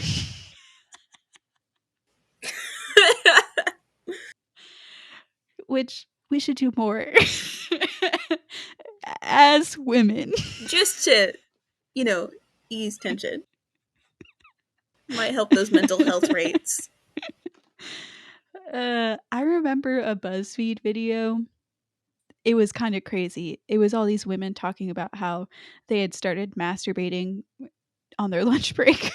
Which we should do more as women. Just to, you know, ease tension. Might help those mental health rates. I remember a BuzzFeed video. It was kind of crazy. It was all these women talking about how they had started masturbating on their lunch break,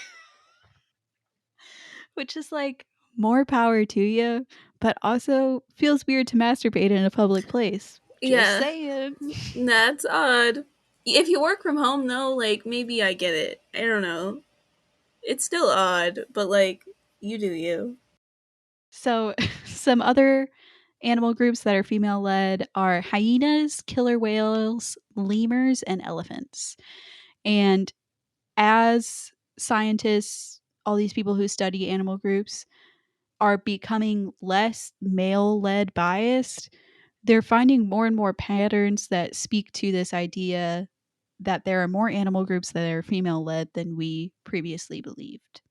which is like more power to you, but also feels weird to masturbate in a public place. Just Yeah, saying. that's odd. If you work from home, though, like, maybe I get it. I don't know. It's still odd, but, like, you do you. So, some other animal groups that are female led are hyenas, killer whales, lemurs, and elephants. And as scientists, all these people who study animal groups are becoming less male led biased, they're finding more and more patterns that speak to this idea that there are more animal groups that are female led than we previously believed.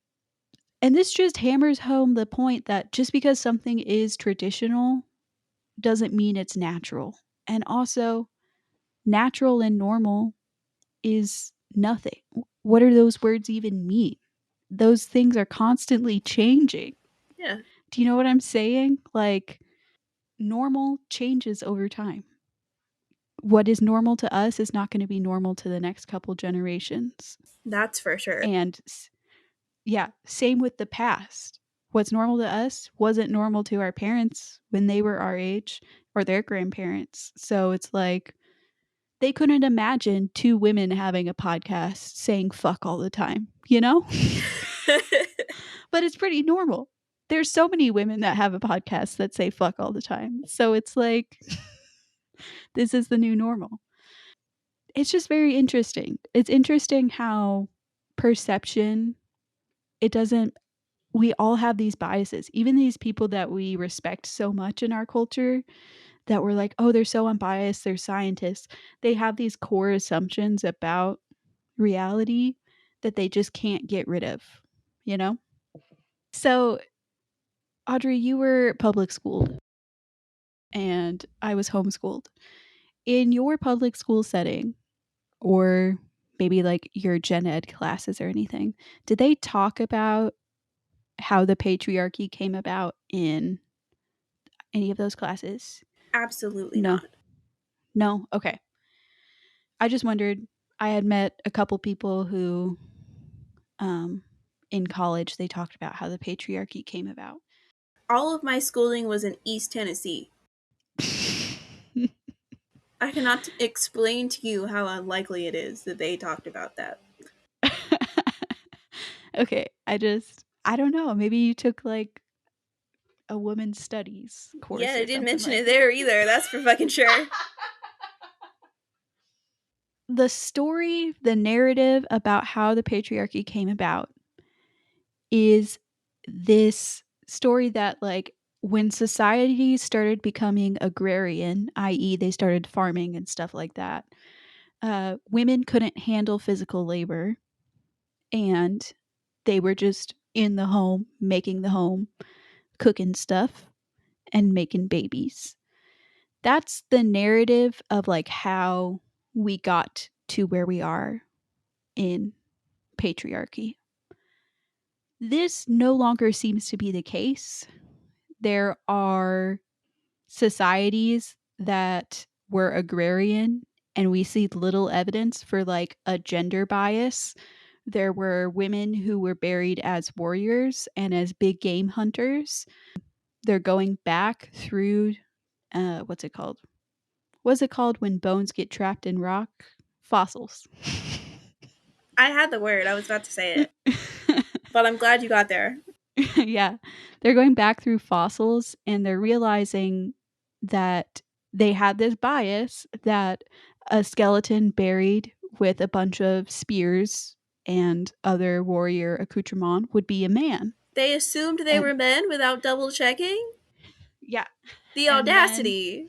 And this just hammers home the point that just because something is traditional doesn't mean it's natural. And also, natural and normal is nothing. What do those words even mean? Those things are constantly changing. Yeah, Do you know what I'm saying? Like, normal changes over time. What is normal to us is not going to be normal to the next couple generations. that's for sure. And yeah, same with the past. What's normal to us wasn't normal to our parents when they were our age or their grandparents. So it's like they couldn't imagine two women having a podcast saying fuck all the time, you know? But it's pretty normal. There's so many women that have a podcast that say fuck all the time. So it's like this is the new normal. It's just very interesting. It's interesting how perception, it doesn't, we all have these biases. Even these people that we respect so much in our culture that we're like, oh, they're so unbiased, they're scientists. They have these core assumptions about reality that they just can't get rid of, you know? So, Audrey, you were public schooled and I was homeschooled. In your public school setting, or maybe like your gen ed classes or anything, did they talk about how the patriarchy came about in any of those classes? Absolutely No. not. No? Okay. I just wondered. I had met a couple people who, um, in college, they talked about how the patriarchy came about. All of my schooling was in East Tennessee. I cannot explain to you how unlikely it is that they talked about that. Okay. I don't know. Maybe you took like a women's studies Yeah, course they or didn't something mention like it that. there either, that's for fucking sure. The story, the narrative about how the patriarchy came about is this story that like when society started becoming agrarian, i.e., they started farming and stuff like that, women couldn't handle physical labor and they were just in the home, making the home, cooking stuff, and making babies. That's the narrative of like how we got to where we are in patriarchy. This no longer seems to be the case. There are societies that were agrarian and we see little evidence for like a gender bias. There were women who were buried as warriors and as big game hunters. They're going back through what's it called? What's it called when bones get trapped in rock? Fossils. I had the word. I was about to say it, but I'm glad you got there. Yeah. They're going back through fossils and they're realizing that they had this bias that a skeleton buried with a bunch of spears and other warrior accoutrement would be a man. They assumed they And were men without double checking? yeah. The And then audacity.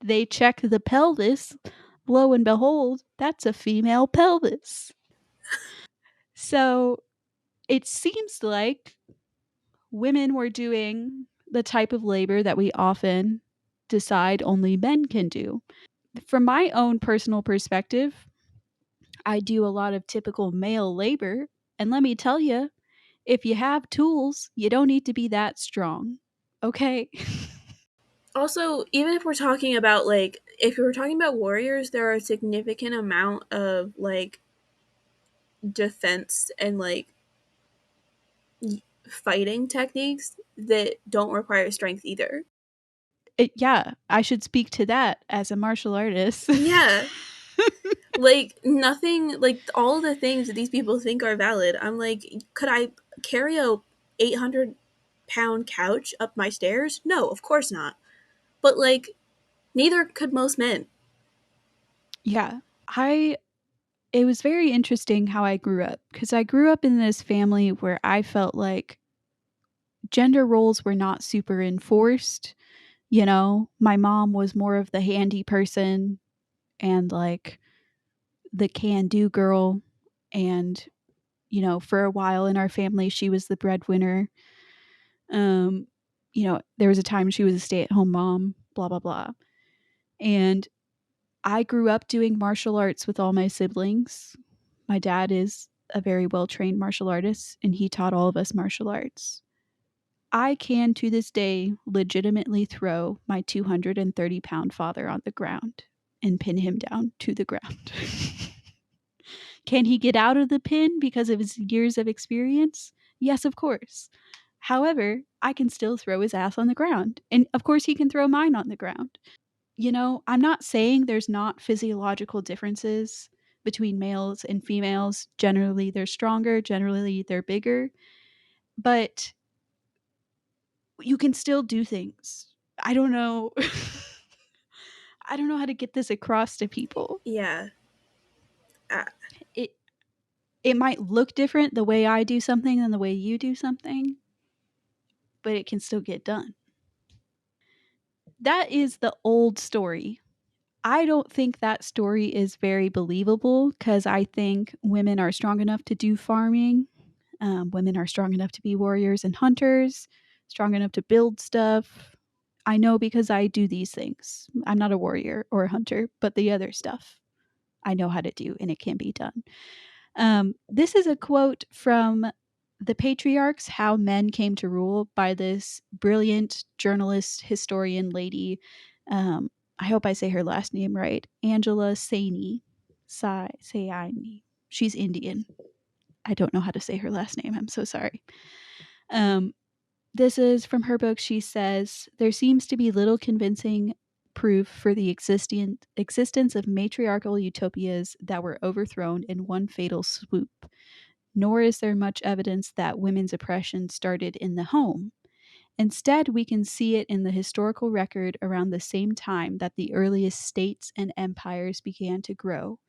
they check the pelvis. Lo and behold, that's a female pelvis. So it seems like women were doing the type of labor that we often decide only men can do. From my own personal perspective, I do a lot of typical male labor. And let me tell you, if you have tools, you don't need to be that strong. Okay? Also, even if we're talking about like if we're talking about warriors, there are a significant amount of like defense and like fighting techniques that don't require strength either. Yeah, I should speak to that as a martial artist. Yeah. Like nothing like all the things that these people think are valid. I'm like, could I carry a 800-pound couch up my stairs? No, of course not. But like neither could most men. Yeah. I It was very interesting how I grew up because I grew up in this family where I felt like gender roles were not super enforced. You know, my mom was more of the handy person and like the can do girl. And, you know, for a while in our family, she was the breadwinner. Um, there was a time she was a stay at home mom, blah, blah, blah. And I grew up doing martial arts with all my siblings. My dad is a very well trained martial artist, and he taught all of us martial arts. I can to this day legitimately throw my 230-pound father on the ground and pin him down to the ground. Can he get out of the pin because of his years of experience? Yes, of course. However, I can still throw his ass on the ground. And of course, he can throw mine on the ground. You know, I'm not saying there's not physiological differences between males and females. Generally, they're stronger, generally, they're bigger, but you can still do things. I don't know. I don't know how to get this across to people. Yeah. Uh, It it might look different the way I do something than the way you do something, but it can still get done. That is the old story. I don't think that story is very believable because I think women are strong enough to do farming. Women are strong enough to be warriors and hunters, strong enough to build stuff. I know because I do these things. I'm not a warrior or a hunter, but the other stuff I know how to do and it can be done. This is a quote from The Patriarchs How Men Came to Rule by this brilliant journalist, historian lady. Um, I hope I say her last name right. Angela Saini. Saini. She's Indian. I don't know how to say her last name. I'm so sorry. Um, this is from her book. She says, there seems to be little convincing proof for the existence of matriarchal utopias that were overthrown in one fatal swoop, nor is there much evidence that women's oppression started in the home. Instead, we can see it in the historical record around the same time that the earliest states and empires began to grow.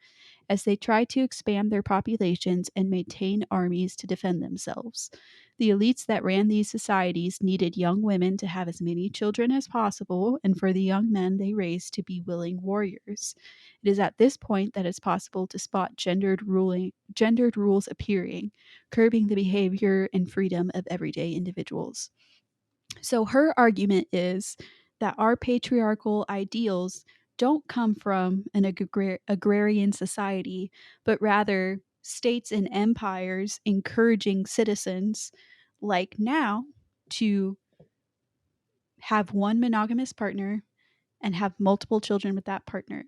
as they tried to expand their populations and maintain armies to defend themselves. The elites that ran these societies needed young women to have as many children as possible, and for the young men they raised to be willing warriors. It is at this point that it's possible to spot gendered rules appearing, curbing the behavior and freedom of everyday individuals. So her argument is that our patriarchal ideals don't come from an agrarian society, but rather states and empires encouraging citizens, like now, to have one monogamous partner and have multiple children with that partner.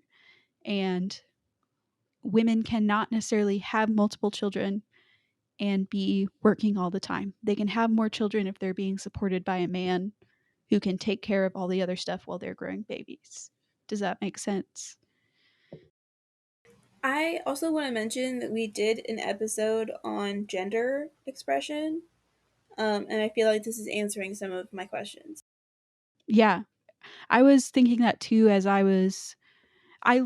And women cannot necessarily have multiple children and be working all the time. They can have more children if they're being supported by a man who can take care of all the other stuff while they're growing babies. Does that make sense? I also want to mention that we did an episode on gender expression, and I feel like this is answering some of my questions. Yeah. I was thinking that too as I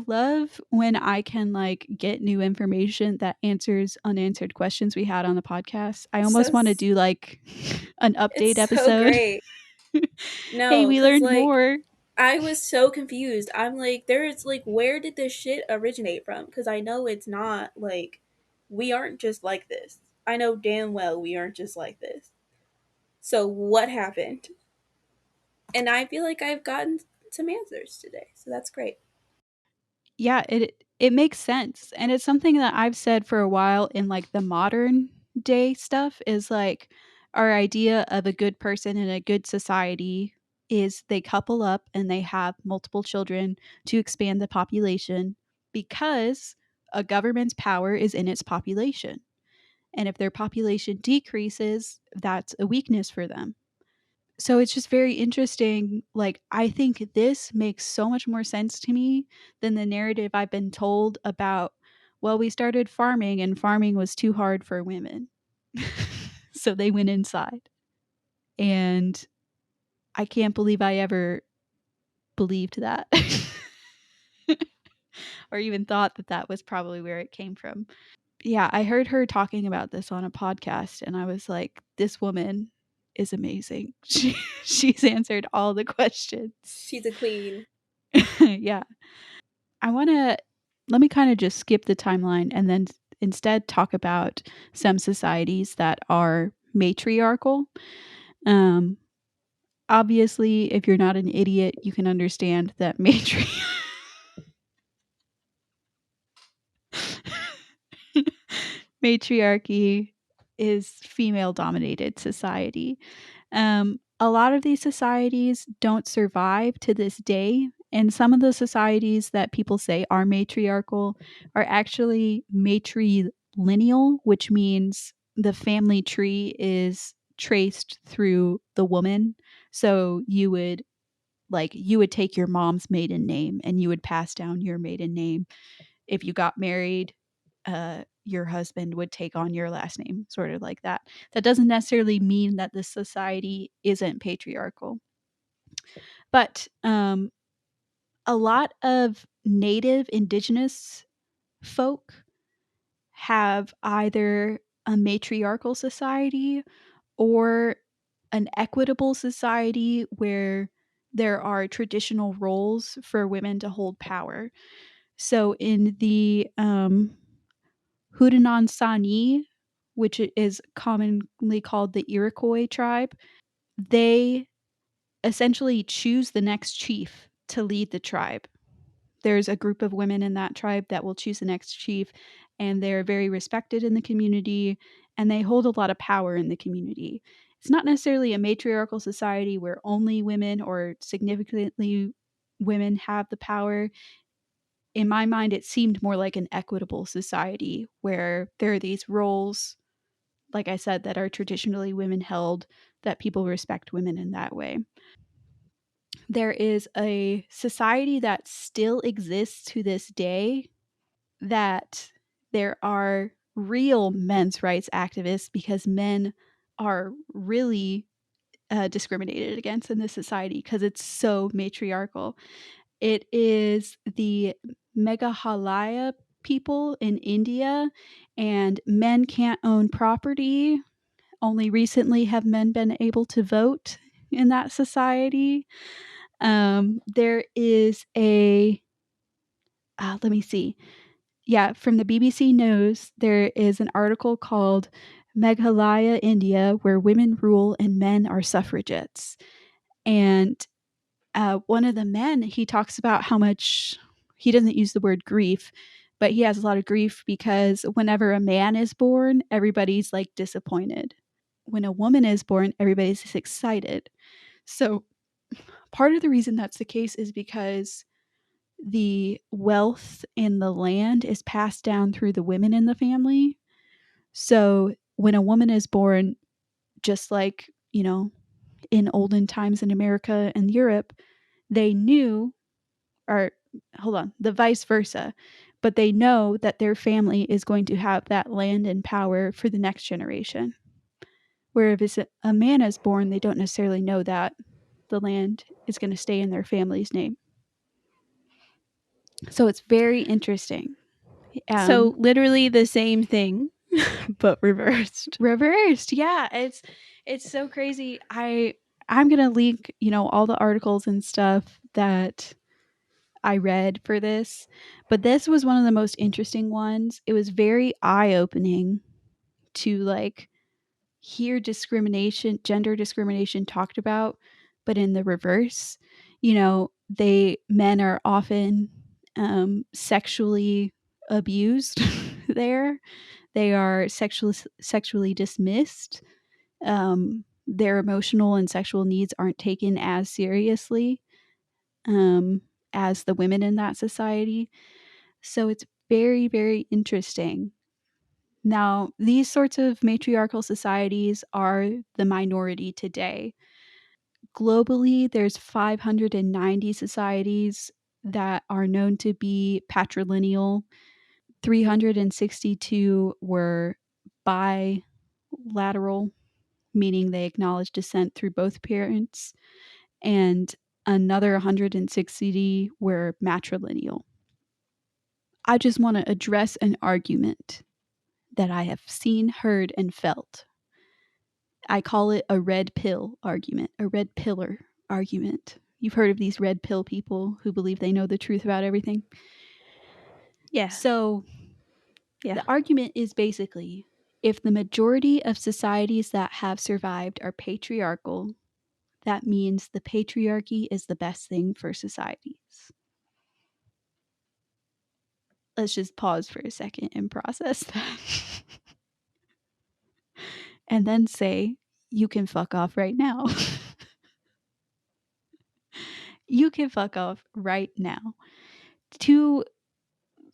love when I can like get new information that answers unanswered questions we had on the podcast. I So almost want to do like an it's update so episode. great. Hey, No, we because learned like more. I was so confused. I'm like, there's like, where did this shit originate from? Because I know it's not like we aren't just like this. I know damn well we aren't just like this. So what happened? And I feel like I've gotten some answers today. So that's great. Yeah, it makes sense. And it's something that I've said for a while in like the modern day stuff is like our idea of a good person in a good society is they couple up and they have multiple children to expand the population because a government's power is in its population. And if their population decreases, that's a weakness for them. So it's just very interesting. Like, I think this makes so much more sense to me than the narrative I've been told about, well, we started farming and farming was too hard for women. So they went inside. And I can't believe I ever believed that or even thought that that was probably where it came from. Yeah, I heard her talking about this on a podcast and I was like, this woman is amazing. She's answered all the questions. She's a queen. Yeah. I want to let me kind of just skip the timeline and then instead talk about some societies that are matriarchal. Um Obviously, if you're not an idiot, you can understand that matriarchy is female dominated society. A lot of these societies don't survive to this day. And some of the societies that people say are matriarchal are actually matrilineal, which means the family tree is traced through the woman. So you would take your mom's maiden name and you would pass down your maiden name. If you got married, your husband would take on your last name, sort of like that. That doesn't necessarily mean that the society isn't patriarchal. But a lot of native indigenous folk have either a matriarchal society or an equitable society where there are traditional roles for women to hold power. So in the Haudenosaunee, which is commonly called the Iroquois tribe, they essentially choose the next chief to lead the tribe. There's a group of women in that tribe that will choose the next chief, and they're very respected in the community, and they hold a lot of power in the community. It's not necessarily a matriarchal society where only women or significantly women have the power. In my mind, it seemed more like an equitable society where there are these roles, like I said, that are traditionally women held, that people respect women in that way. There is a society that still exists to this day that there are real men's rights activists because men are really discriminated against in this society because it's so matriarchal. It is the Meghalaya people in India, and men can't own property. Only recently have men been able to vote in that society. There is a, let me see. Yeah, from the BBC News, there is an article called Meghalaya, India, where women rule and men are suffragettes. And one of the men, he talks about how much he doesn't use the word grief, but he has a lot of grief because whenever a man is born, everybody's like disappointed. When a woman is born, everybody's excited. So part of the reason that's the case is because the wealth in the land is passed down through the women in the family. So when a woman is born, just like, in olden times in America and Europe, they knew, or hold on, the vice versa, but they know that their family is going to have that land and power for the next generation. Where if a man is born, they don't necessarily know that the land is going to stay in their family's name. So it's very interesting. So literally the same thing, but reversed. Reversed, yeah. It's so crazy. I'm gonna link, all the articles and stuff that I read for this, but this was one of the most interesting ones. It was very eye opening to like hear discrimination, gender discrimination talked about, but in the reverse. They men are often sexually abused there. They are sexually dismissed. Their emotional and sexual needs aren't taken as seriously as the women in that society. So it's very, very interesting. Now, these sorts of matriarchal societies are the minority today. Globally, there's 590 societies that are known to be patrilineal. 362 were bilateral, meaning they acknowledge descent through both parents, and another 160 were matrilineal. I just want to address an argument that I have seen, heard, and felt. I call it a red pill argument, a red pillar argument. You've heard of these red pill people who believe they know the truth about everything. Yeah. So Yeah. the argument is basically, if the majority of societies that have survived are patriarchal, that means the patriarchy is the best thing for societies. Let's just pause for a second and process that. And then say, you can fuck off right now. You can fuck off right now. To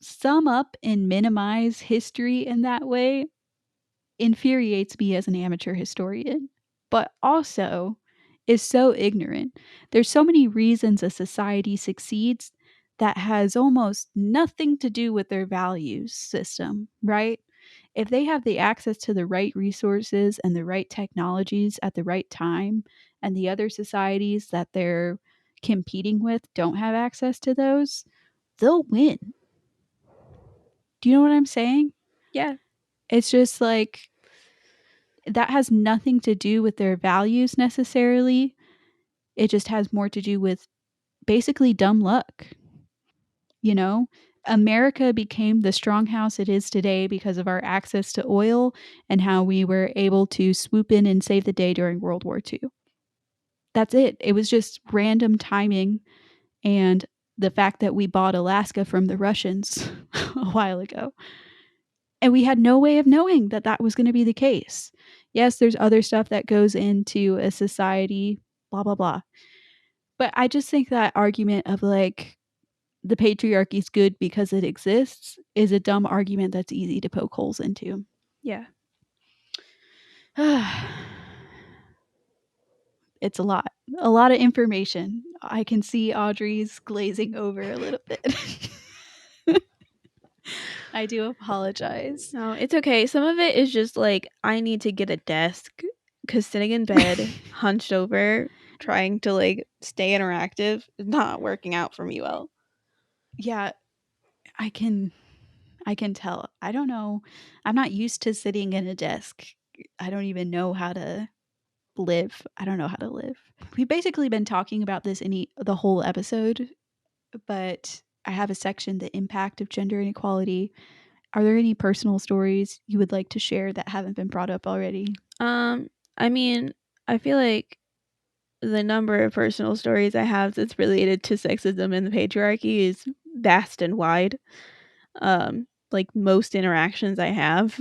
sum up and minimize history in that way infuriates me as an amateur historian, but also is so ignorant. There's so many reasons a society succeeds that has almost nothing to do with their values system, right? If they have the access to the right resources and the right technologies at the right time, and the other societies that they're competing with don't have access to those, they'll win. Do you know what I'm saying? Yeah. It's just like that has nothing to do with their values necessarily. It just has more to do with basically dumb luck. America became the stronghouse it is today because of our access to oil and how we were able to swoop in and save the day during World War II. That's it. It was just random timing and the fact that we bought Alaska from the Russians a while ago. And we had no way of knowing that that was going to be the case. Yes, there's other stuff that goes into a society, blah, blah, blah. But I just think that argument of like the patriarchy is good because it exists is a dumb argument that's easy to poke holes into. Yeah. It's a lot of information. I can see Audrey's glazing over a little bit. I do apologize. No, it's okay. Some of it is just like I need to get a desk because sitting in bed, hunched over, trying to like stay interactive is not working out for me well. Yeah, I can I can tell. I don't know. I'm not used to sitting in a desk. I don't even know how to live. I don't know how to live. We've basically been talking about this the whole episode, but I have a section, the impact of gender inequality. Are there any personal stories you would like to share that haven't been brought up already? I mean, I feel like the number of personal stories I have that's related to sexism and the patriarchy is vast and wide. Like most interactions I have,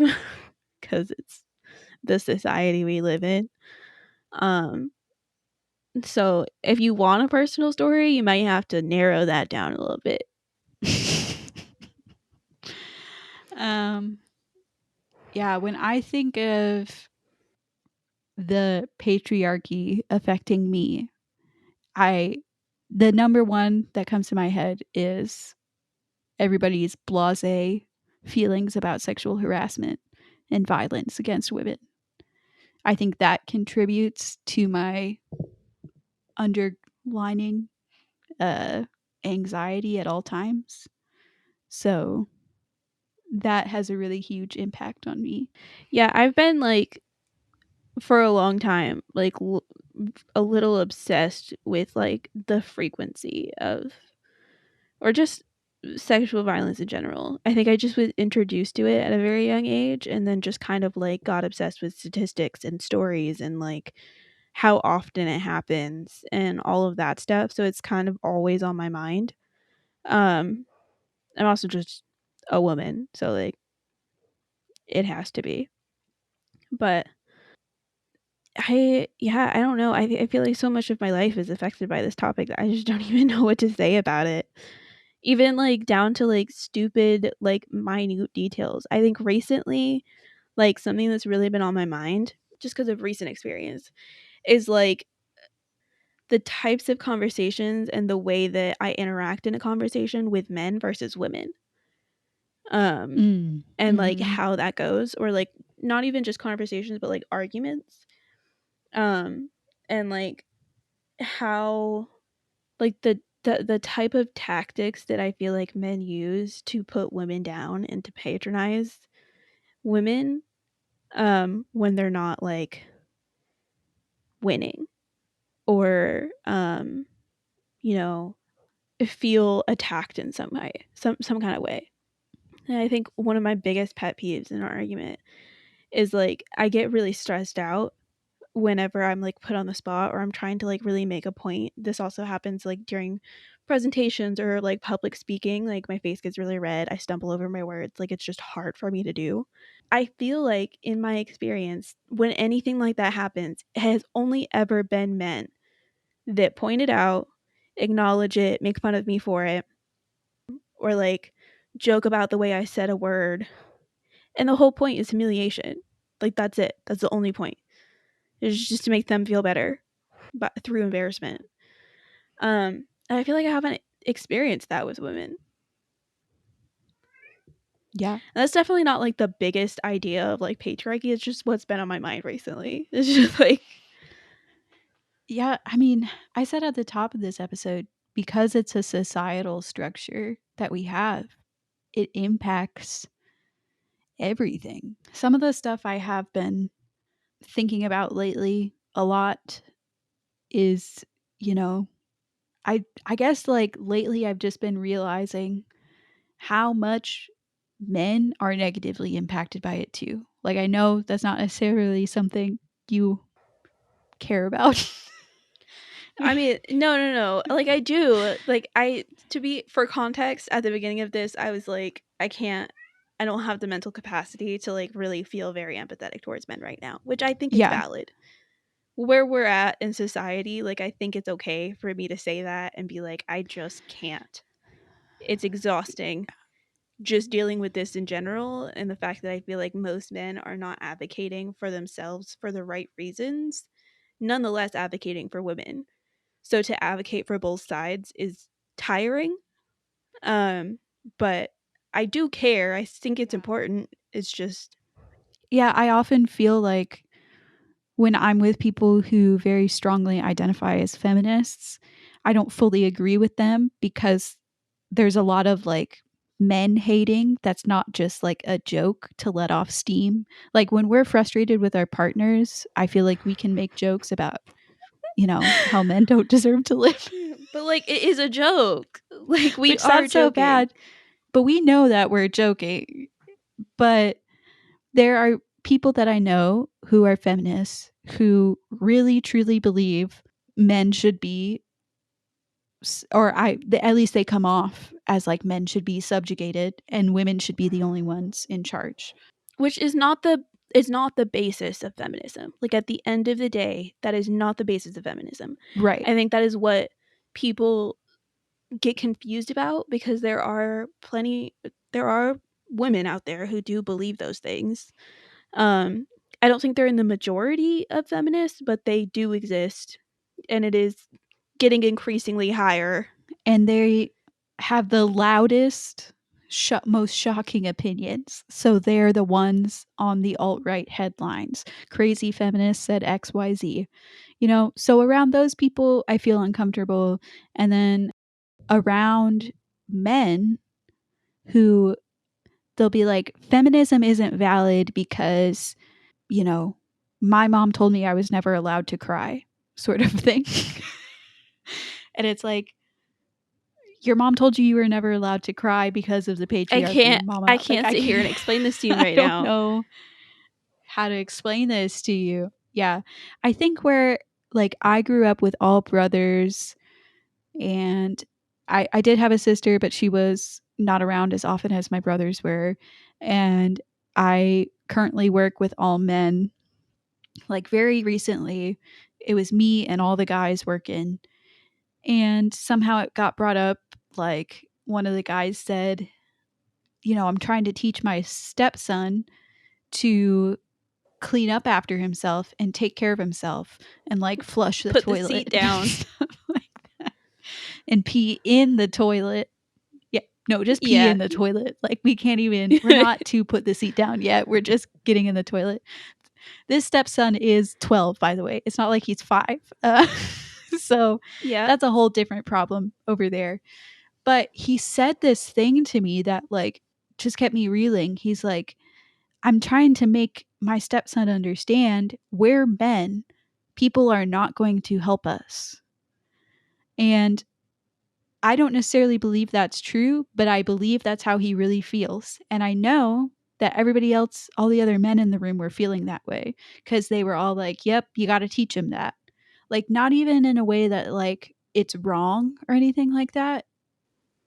because it's the society we live in. Um, so if you want a personal story, you might have to narrow that down a little bit. um, yeah, when I think of the patriarchy affecting me, I the number one that comes to my head is everybody's blasé feelings about sexual harassment and violence against women. I think that contributes to my underlining uh, anxiety at all times. So that has a really huge impact on me. Yeah, I've been like for a long time, like a little obsessed with like the frequency of, or just sexual violence in general. I think I just was introduced to it at a very young age and then just kind of like got obsessed with statistics and stories and like how often it happens and all of that stuff. So it's kind of always on my mind. Um I'm also just a woman, so like it has to be. But I don't know. I feel like so much of my life is affected by this topic that I just don't even know what to say about it. Even like down to like stupid like minute details. I think recently like something that's really been on my mind just because of recent experience is like the types of conversations and the way that I interact in a conversation with men versus women. Um Mm. and like Mm-hmm. how that goes, or like not even just conversations but like arguments. Um and like how like the type of tactics that I feel like men use to put women down and to patronize women when they're not like winning, or you know, feel attacked in some way, some kind of way. And I think one of my biggest pet peeves in an argument is like I get really stressed out whenever I'm like put on the spot or I'm trying to like really make a point. This also happens like during presentations or like public speaking. Like my face gets really red. I stumble over my words. Like it's just hard for me to do. I feel like in my experience, when anything like that happens, it has only ever been men that point it out, acknowledge it, make fun of me for it, or like joke about the way I said a word. And the whole point is humiliation. Like that's it. That's the only point. It's just to make them feel better, but through embarrassment. And I feel like I haven't experienced that with women. Yeah. And that's definitely not like the biggest idea of like patriarchy. It's just what's been on my mind recently. It's just like, Yeah. I mean, I said at the top of this episode, because it's a societal structure that we have, it impacts everything. Some of the stuff I have been thinking about lately a lot is, you know, I guess like lately I've just been realizing how much men are negatively impacted by it too. Like I know that's not necessarily something you care about. I mean, no. Like I do. Like to be for context, at the beginning of this, I was like, I don't have the mental capacity to like really feel very empathetic towards men right now, which I think is Yeah. valid. Where we're at in society, like I think it's okay for me to say that and be like, I just can't. It's exhausting just dealing with this in general, and the fact that I feel like most men are not advocating for themselves for the right reasons, nonetheless advocating for women. So to advocate for both sides is tiring. Um, but I do care. I think it's important. It's just Yeah, I often feel like when I'm with people who very strongly identify as feminists, I don't fully agree with them because there's a lot of like men hating that's not just like a joke to let off steam. Like when we're frustrated with our partners, I feel like we can make jokes about, how men don't deserve to live. But like it is a joke. Like we Which are sounds so joking. bad, but we know that we're joking. But there are people that I know who are feminists who really truly believe men should be at least they come off as like men should be subjugated and women should be the only ones in charge. Which is not the basis of feminism. Like at the end of the day, that is not the basis of feminism. Right. I think that is what people get confused about, because there are women out there who do believe those things. I don't think they're in the majority of feminists, but they do exist, and it is getting increasingly higher. And they have the loudest, most shocking opinions. So they're the ones on the alt right headlines. Crazy feminist said XYZ. So around those people, I feel uncomfortable. And then around men who they'll be like, feminism isn't valid because, you know, my mom told me I was never allowed to cry, sort of thing. And it's like, your mom told you were never allowed to cry because of the I patriarchy, can't I mama. Like, can't sit here and explain this to you I right don't now. know how to explain this to you. Yeah. I think where, like, I grew up with all brothers, and I did have a sister, but she was not around as often as my brothers were. And I currently work with all men. Like, very recently, it was me and all the guys working. And somehow it got brought up. Like, one of the guys said, I'm trying to teach my stepson to clean up after himself and take care of himself and like flush the Put the toilet seat and down. stuff like that and pee in the toilet. Yeah, no, just pee Yeah. in the toilet. Like, we're not to put the seat down yet. We're just getting in the toilet. This stepson is 12, by the way. It's not like he's 5. So Yeah. that's a whole different problem over there. But he said this thing to me that like just kept me reeling. He's like, I'm trying to make my stepson understand we're men. People are not going to help us. And I don't necessarily believe that's true, but I believe that's how he really feels. And I know that everybody else, all the other men in the room were feeling that way because they were all like, yep, you got to teach him that. Like, not even in a way that like it's wrong or anything like that.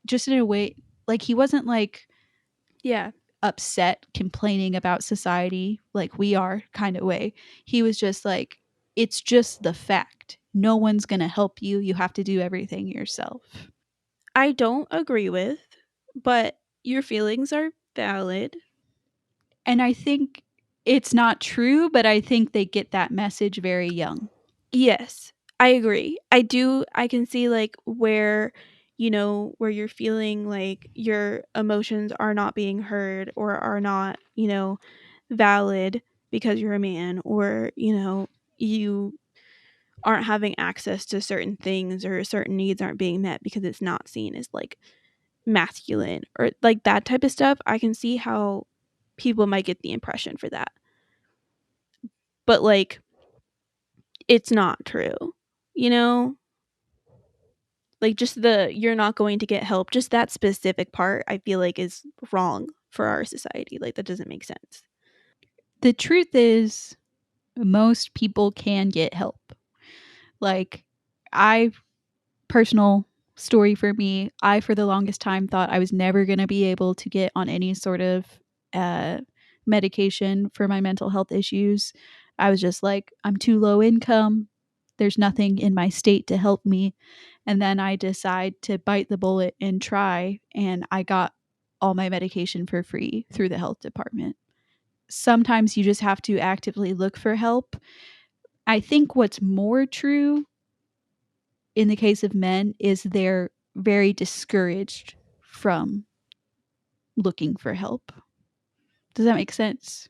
Just in a way, like, he wasn't like Yeah. upset, complaining about society like we are kind of way. He was just like, it's just the fact. No one's going to help you. You have to do everything yourself. I don't agree with, but your feelings are valid. And I think it's not true, but I think they get that message very young. Yes, I agree. I can see like where you're feeling like your emotions are not being heard or are not, valid because you're a man, or, you aren't having access to certain things, or certain needs aren't being met because it's not seen as like masculine or like that type of stuff. I can see how people might get the impression for that. But like it's not true. You know? Like just the you're not going to get help, just that specific part I feel like is wrong for our society. Like that doesn't make sense. The truth is, most people can get help. Like, I personal story for me, I for the longest time thought I was never going to be able to get on any sort of uh, medication for my mental health issues. I was just like, I'm too low income. There's nothing in my state to help me. And then I decide to bite the bullet and try, and I got all my medication for free through the health department. Sometimes you just have to actively look for help. I think what's more true in the case of men is they're very discouraged from looking for help. Does that make sense?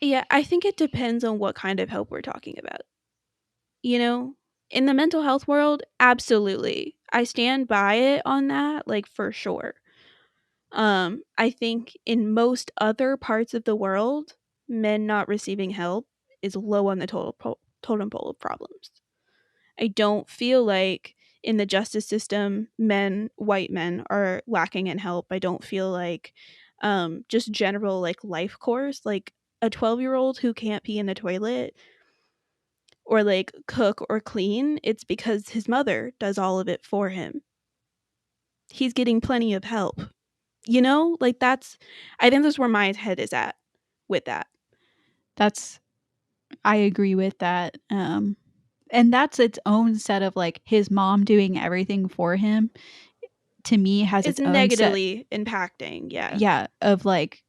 Yeah, I think it depends on what kind of help we're talking about. You know? In the mental health world, absolutely. I stand by it on that, like for sure. I think in most other parts of the world, men not receiving help is low on the totem pole of problems. I don't feel like in the justice system, white men, are lacking in help. I don't feel like just general like life course, like a 12-year-old who can't pee in the toilet or like cook or clean, it's because his mother does all of it for him. He's getting plenty of help. You know, like I think that's where my head is at with that. That's I agree with that. And that's its own set of like his mom doing everything for him. To me, has It's its own set, negatively impacting, yeah. yeah, of like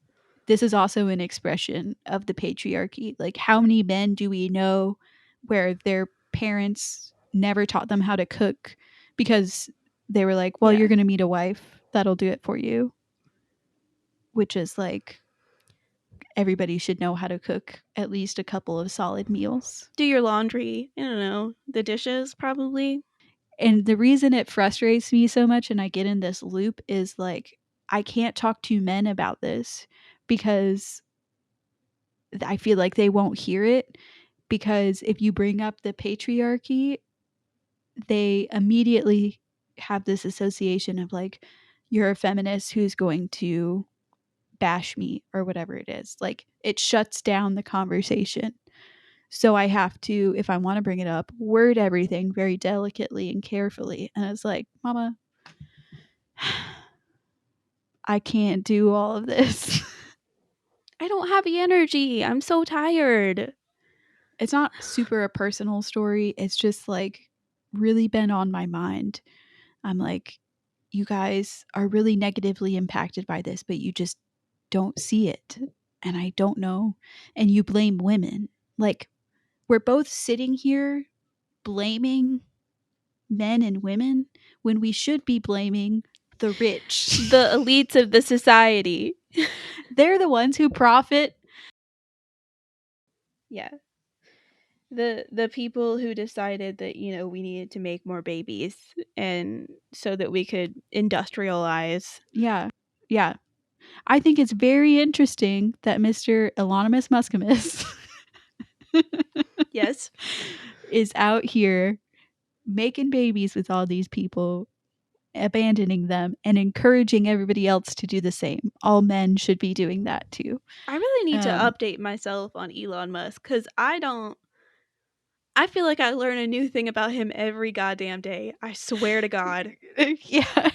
this is also an expression of the patriarchy. Like, how many men do we know where their parents never taught them how to cook because they were like, well, Yeah. you're going to meet a wife that'll do it for you, which is like everybody should know how to cook at least a couple of solid meals. Do your laundry, I don't know, the dishes probably. And the reason it frustrates me so much and I get in this loop is like I can't talk to men about this because I feel like they won't hear it, because if you bring up the patriarchy, they immediately have this association of like you're a feminist who's going to bash me or whatever it is. Like it shuts down the conversation. So I have to, if I want to bring it up, word everything very delicately and carefully. And it's like, Mama, I can't do all of this. I don't have the energy. I'm so tired. It's not super a personal story. It's just like really been on my mind. I'm like, you guys are really negatively impacted by this, but you just don't see it. And I don't know. And you blame women. Like, we're both sitting here blaming men and women when we should be blaming the rich. The elites of the society. They're the ones who profit. Yeah. The people who decided that, you know, we needed to make more babies and so that we could industrialize. Yeah. Yeah. I think it's very interesting that Mr. Elonimus Muscamus Yes. is out here making babies with all these people, abandoning them, and encouraging everybody else to do the same. All men should be doing that too. I really need to Um, update myself on Elon Musk cuz I feel like I learn a new thing about him every goddamn day. I swear to God. yeah.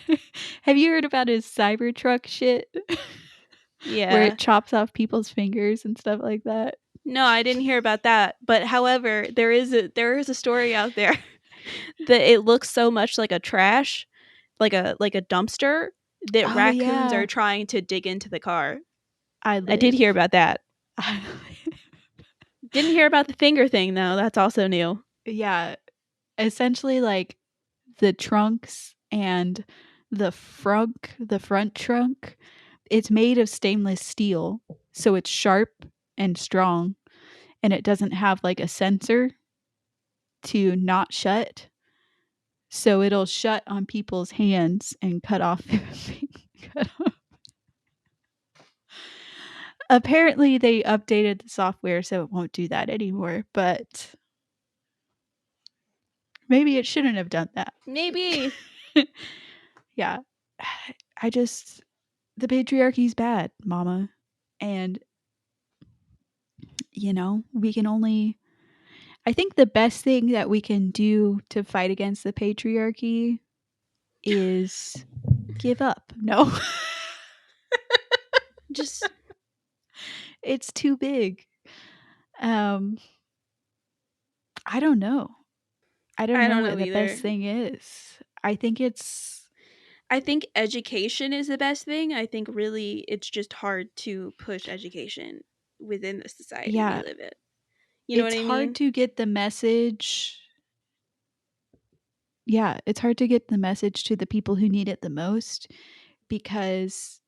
Have you heard about his Cybertruck shit? Where Yeah. it chops off people's fingers and stuff like that? No, I didn't hear about that. But however, there is a story out there that it looks so much like a trash, like a dumpster, that Oh raccoons are yeah. trying to dig into the car. I I did live. hear about that. I Didn't hear about the finger thing though. That's also new. yeah. Essentially like the trunks and the front trunk, it's made of stainless steel, so it's sharp and strong, and it doesn't have like a sensor to not shut, so it'll shut on people's hands and cut off their cut off. Apparently they updated the software so it won't do that anymore, but maybe it shouldn't have done that. Maybe. Yeah. I just the patriarchy's bad, mama. And you know, we can only I think the best thing that we can do to fight against the patriarchy is give up. No. Just It's too big. Um I don't know. I don't I know don't what know the best either. thing is. I think it's I think education is the best thing. I think really it's just hard to push education within the society we yeah, live in. You know what it's I hard mean? to get the message. Yeah, it's hard to get the message to the people who need it the most because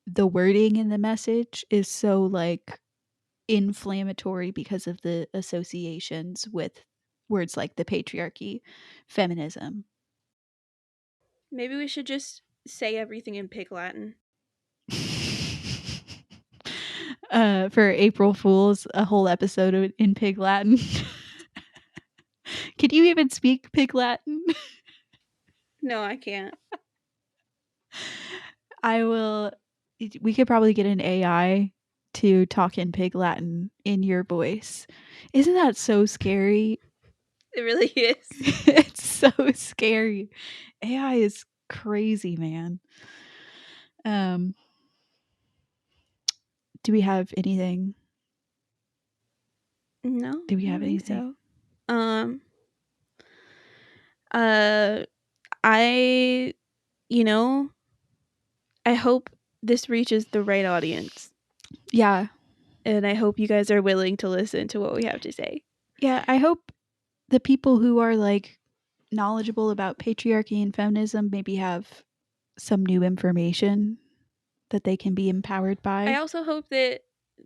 the wording in the message is so like inflammatory because of the associations with words like the patriarchy, feminism. Maybe we should just say everything in Pig Latin. for April Fools, a whole episode in Pig Latin. Can you even speak Pig Latin? No, I can't. I will. We could probably get an AI to talk in Pig Latin in your voice. Isn't that so scary? It really is. It's so scary. AI is crazy, man. Um, do we have anything? No, Do we I have don't think anything? so. Um, uh, I, you know, I hope this reaches the right audience, Yeah. and I hope you guys are willing to listen to what we have to say. Yeah, I hope the people who are like knowledgeable about patriarchy and feminism maybe have some new information that they can be empowered I by. also hope that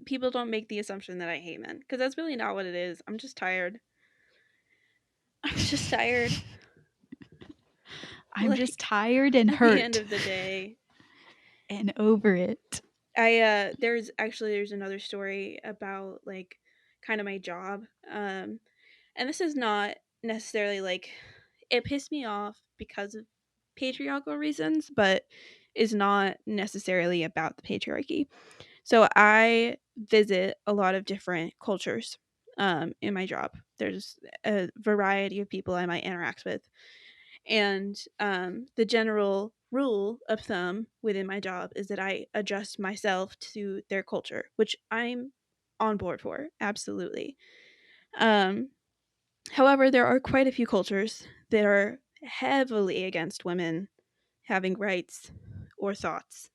people don't make the assumption that I hate men, because that's really not what it is. I'm just tired. I'm just tired. I'm just Like, tired and at the end hurt of the day, and over it. there's another story about like kind of my job. And this is not necessarily like, it pissed me off because of patriarchal reasons, but is not necessarily about the patriarchy. So I visit a lot of different cultures in my job. There's a variety of people I might interact with. And the general rule of thumb within my job is that I adjust myself to their culture, which I'm on board for. Absolutely. Um, However, there are quite a few cultures that are heavily against women having rights or thoughts.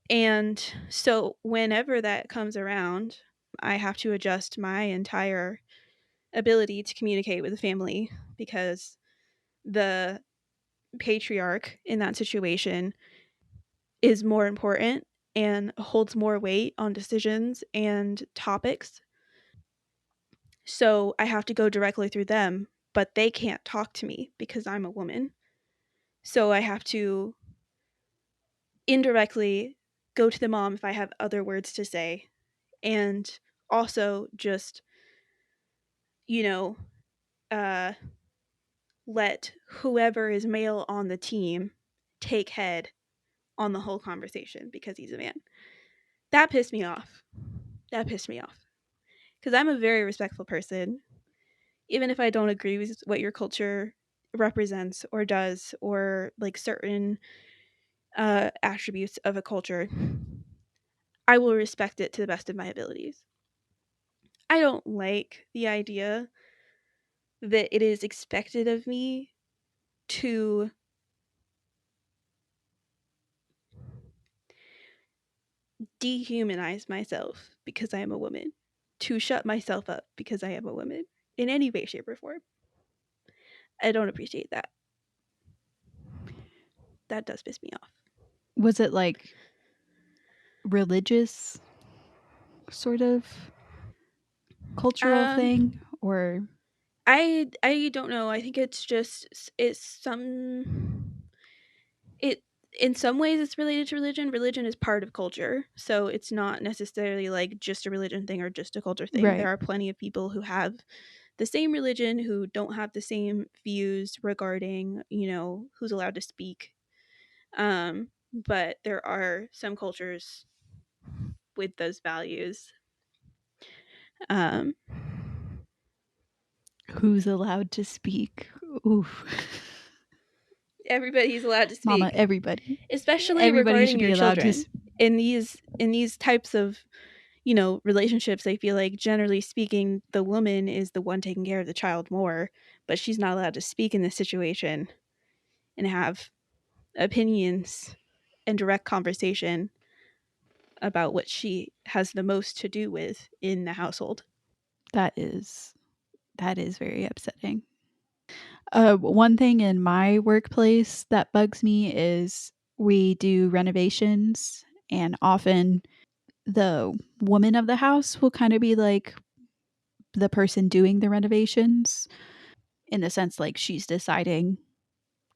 And so, whenever that comes around, I have to adjust my entire ability to communicate with the family because the patriarch in that situation is more important and holds more weight on decisions and topics. So, I have to go directly through them, but they can't talk to me because I'm a woman. So, I have to indirectly go to the mom if I have other words to say, and also just, you know, uh, let whoever is male on the team take head on the whole conversation because he's a man. That pissed me off. That pissed me off. Because I'm a very respectful person. Even if I don't agree with what your culture represents or does, or like certain attributes of a culture, I will respect it to the best of my abilities. I don't like the idea that it is expected of me to dehumanize myself because I am a woman, to shut myself up because I am a woman in any way, shape, or form. I don't appreciate that. That does piss me off. Was it like religious sort of cultural Um, thing or I don't know. I think it's just it's some it in some ways it's related to religion. Religion is part of culture, so it's not necessarily like just a religion thing or just a culture thing. right? There are plenty of people who have the same religion who don't have the same views regarding, who's allowed to speak. But there are some cultures with those values. Um, Who's allowed to speak? Oof. Everybody's allowed to Mama, speak, everybody. especially Everybody regarding should be your allowed to children. In these types of relationships, I feel like generally speaking, the woman is the one taking care of the child more, but she's not allowed to speak in this situation and have opinions and direct conversation about what she has the most to do with in the household. That is very upsetting. One thing in my workplace that bugs me is we do renovations, and often the woman of the house will kind of be like the person doing the renovations in the sense like she's deciding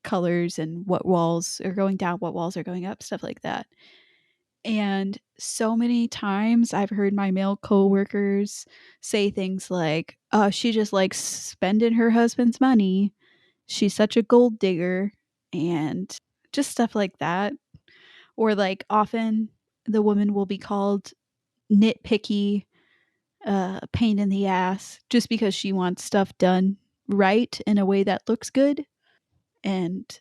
colors and what walls are going down, what walls are going up, stuff like that. And so many times I've heard my male coworkers say things like, "Oh, she just likes spending her husband's money. She's such a gold digger," and just stuff like that. Or like often the woman will be called nitpicky, pain in the ass, just because she wants stuff done right in a way that looks good and,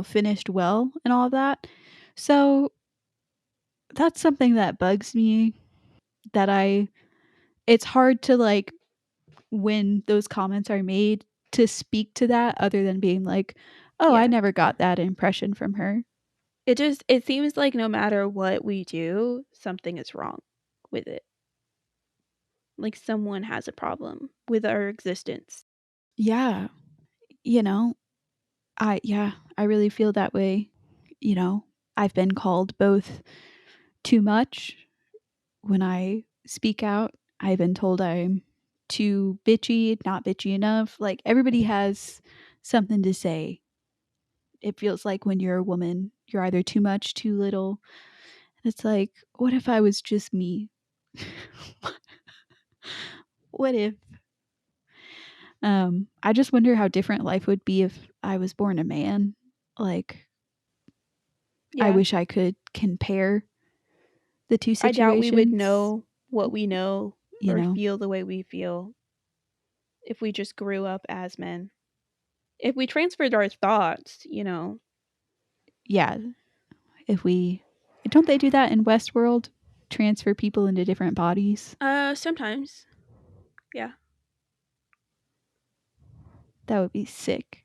finished well and all that. So that's something that bugs me, that it's hard to, like, when those comments are made, to speak to that other than being like, "Oh, I Yeah. never got that impression from her." It seems like no matter what we do, something is wrong with it. Like someone has a problem with our existence. Yeah. You know, I really feel that way. You know, I've been called both too much when I speak out. I've been told I'm too bitchy, not bitchy enough. Like, everybody has something to say. It feels like when you're a woman, you're either too much, too little. And it's like, what if I was just me? What if? I just wonder how different life would be if I was born a man. Like, I Yeah. wish I could compare the two I doubt we would situations, know what we know you or know? feel the way we feel if we just grew up as men. If we transferred our thoughts, Yeah, if we don't they do that in Westworld? Transfer people into different bodies? sometimes. Yeah. That would be sick.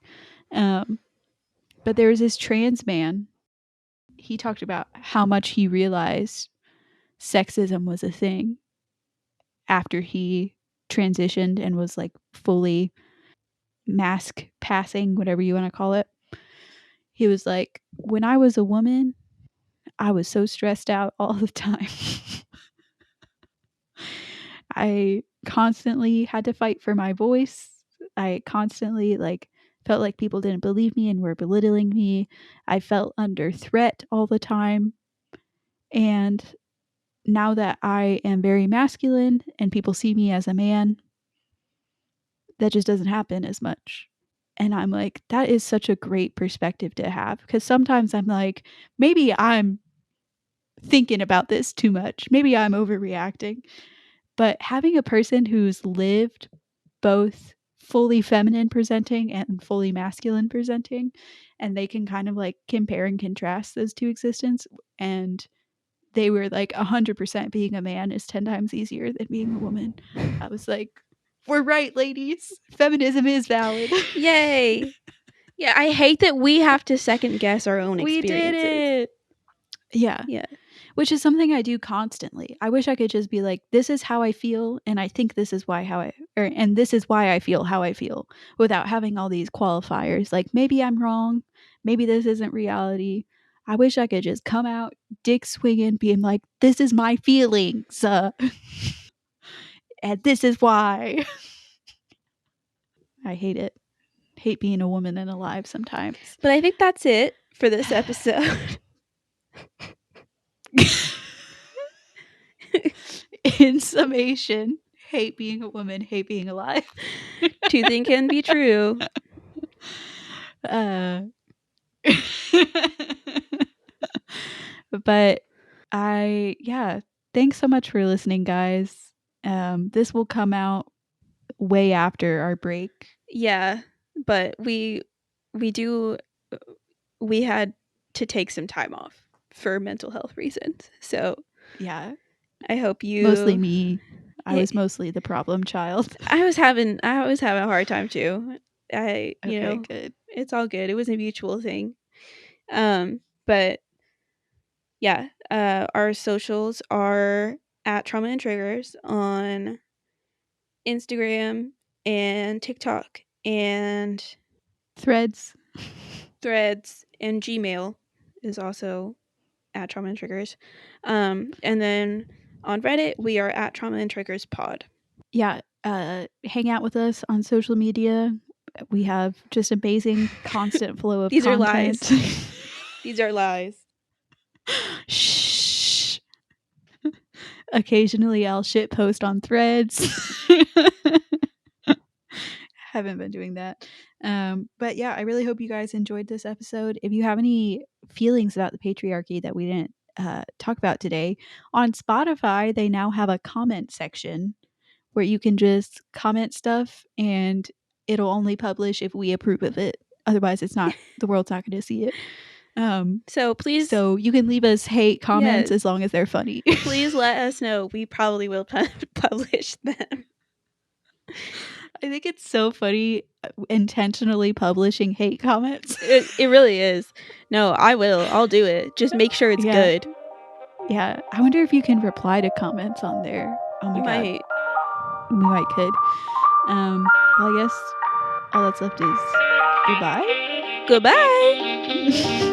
Um, but there was this trans man. He talked about how much he realized sexism was a thing after he transitioned and was like fully mask passing, whatever you want to call it. He was like, when I was a woman, I was so stressed out all the time. I constantly had to fight for my voice. I constantly felt like people didn't believe me and were belittling me. I felt under threat all the time. And now that I am very masculine and people see me as a man, that just doesn't happen as much. And I'm like, that is such a great perspective to have, because sometimes I'm like, maybe I'm thinking about this too much. Maybe I'm overreacting. But having a person who's lived both fully feminine presenting and fully masculine presenting, and they can kind of like compare and contrast those two existence, and they were like 100% being a man is 10 times easier than being a woman. I was like, we're right, ladies. Feminism is valid. Yay. Yeah, I hate that we have to second guess our own We did experiences. it. Yeah. Yeah. Which is something I do constantly. I wish I could just be like, this is how I feel, and I think this is and this is why I feel how I feel, without having all these qualifiers. Like, maybe I'm wrong. Maybe this isn't reality. I wish I could just come out, dick swinging, being like, this is my feelings. And this is why. I hate it. Hate being a woman and alive sometimes. But I think that's it for this episode. In summation, hate being a woman, hate being alive. Two things can be true. But thanks so much for listening, guys. This will come out way after our break. Yeah, but we had to take some time off for mental health reasons. So Yeah, I hope mostly you. me. I was mostly the problem child. I was having a hard time too. Okay, good. It's all good. It was a mutual thing. But yeah, our socials are at Trauma and Triggers on Instagram and TikTok and Threads. Threads, and Gmail is also at Trauma and Triggers. And then on Reddit, we are at Trauma and Triggers Pod. Yeah, hang out with us on social media. We have just amazing constant flow of These are content. lies. These are lies. Shh. Occasionally, I'll shit post on Threads. Haven't been doing that. But yeah, I really hope you guys enjoyed this episode. If you have any feelings about the patriarchy that we didn't talk about today, on Spotify, they now have a comment section where you can just comment stuff and it'll only publish if we approve of it. Otherwise, it's not, the world's not going to see it. So please, so you can leave us hate comments as long as they're funny. Please let us know. We probably will publish them. I think it's so funny intentionally publishing hate comments. It really is. No, I will. I'll do it. Just make sure it's good. Yeah. I wonder if you can reply to comments on there. Oh my god. We might could. Well, I guess all that's left is goodbye. Goodbye.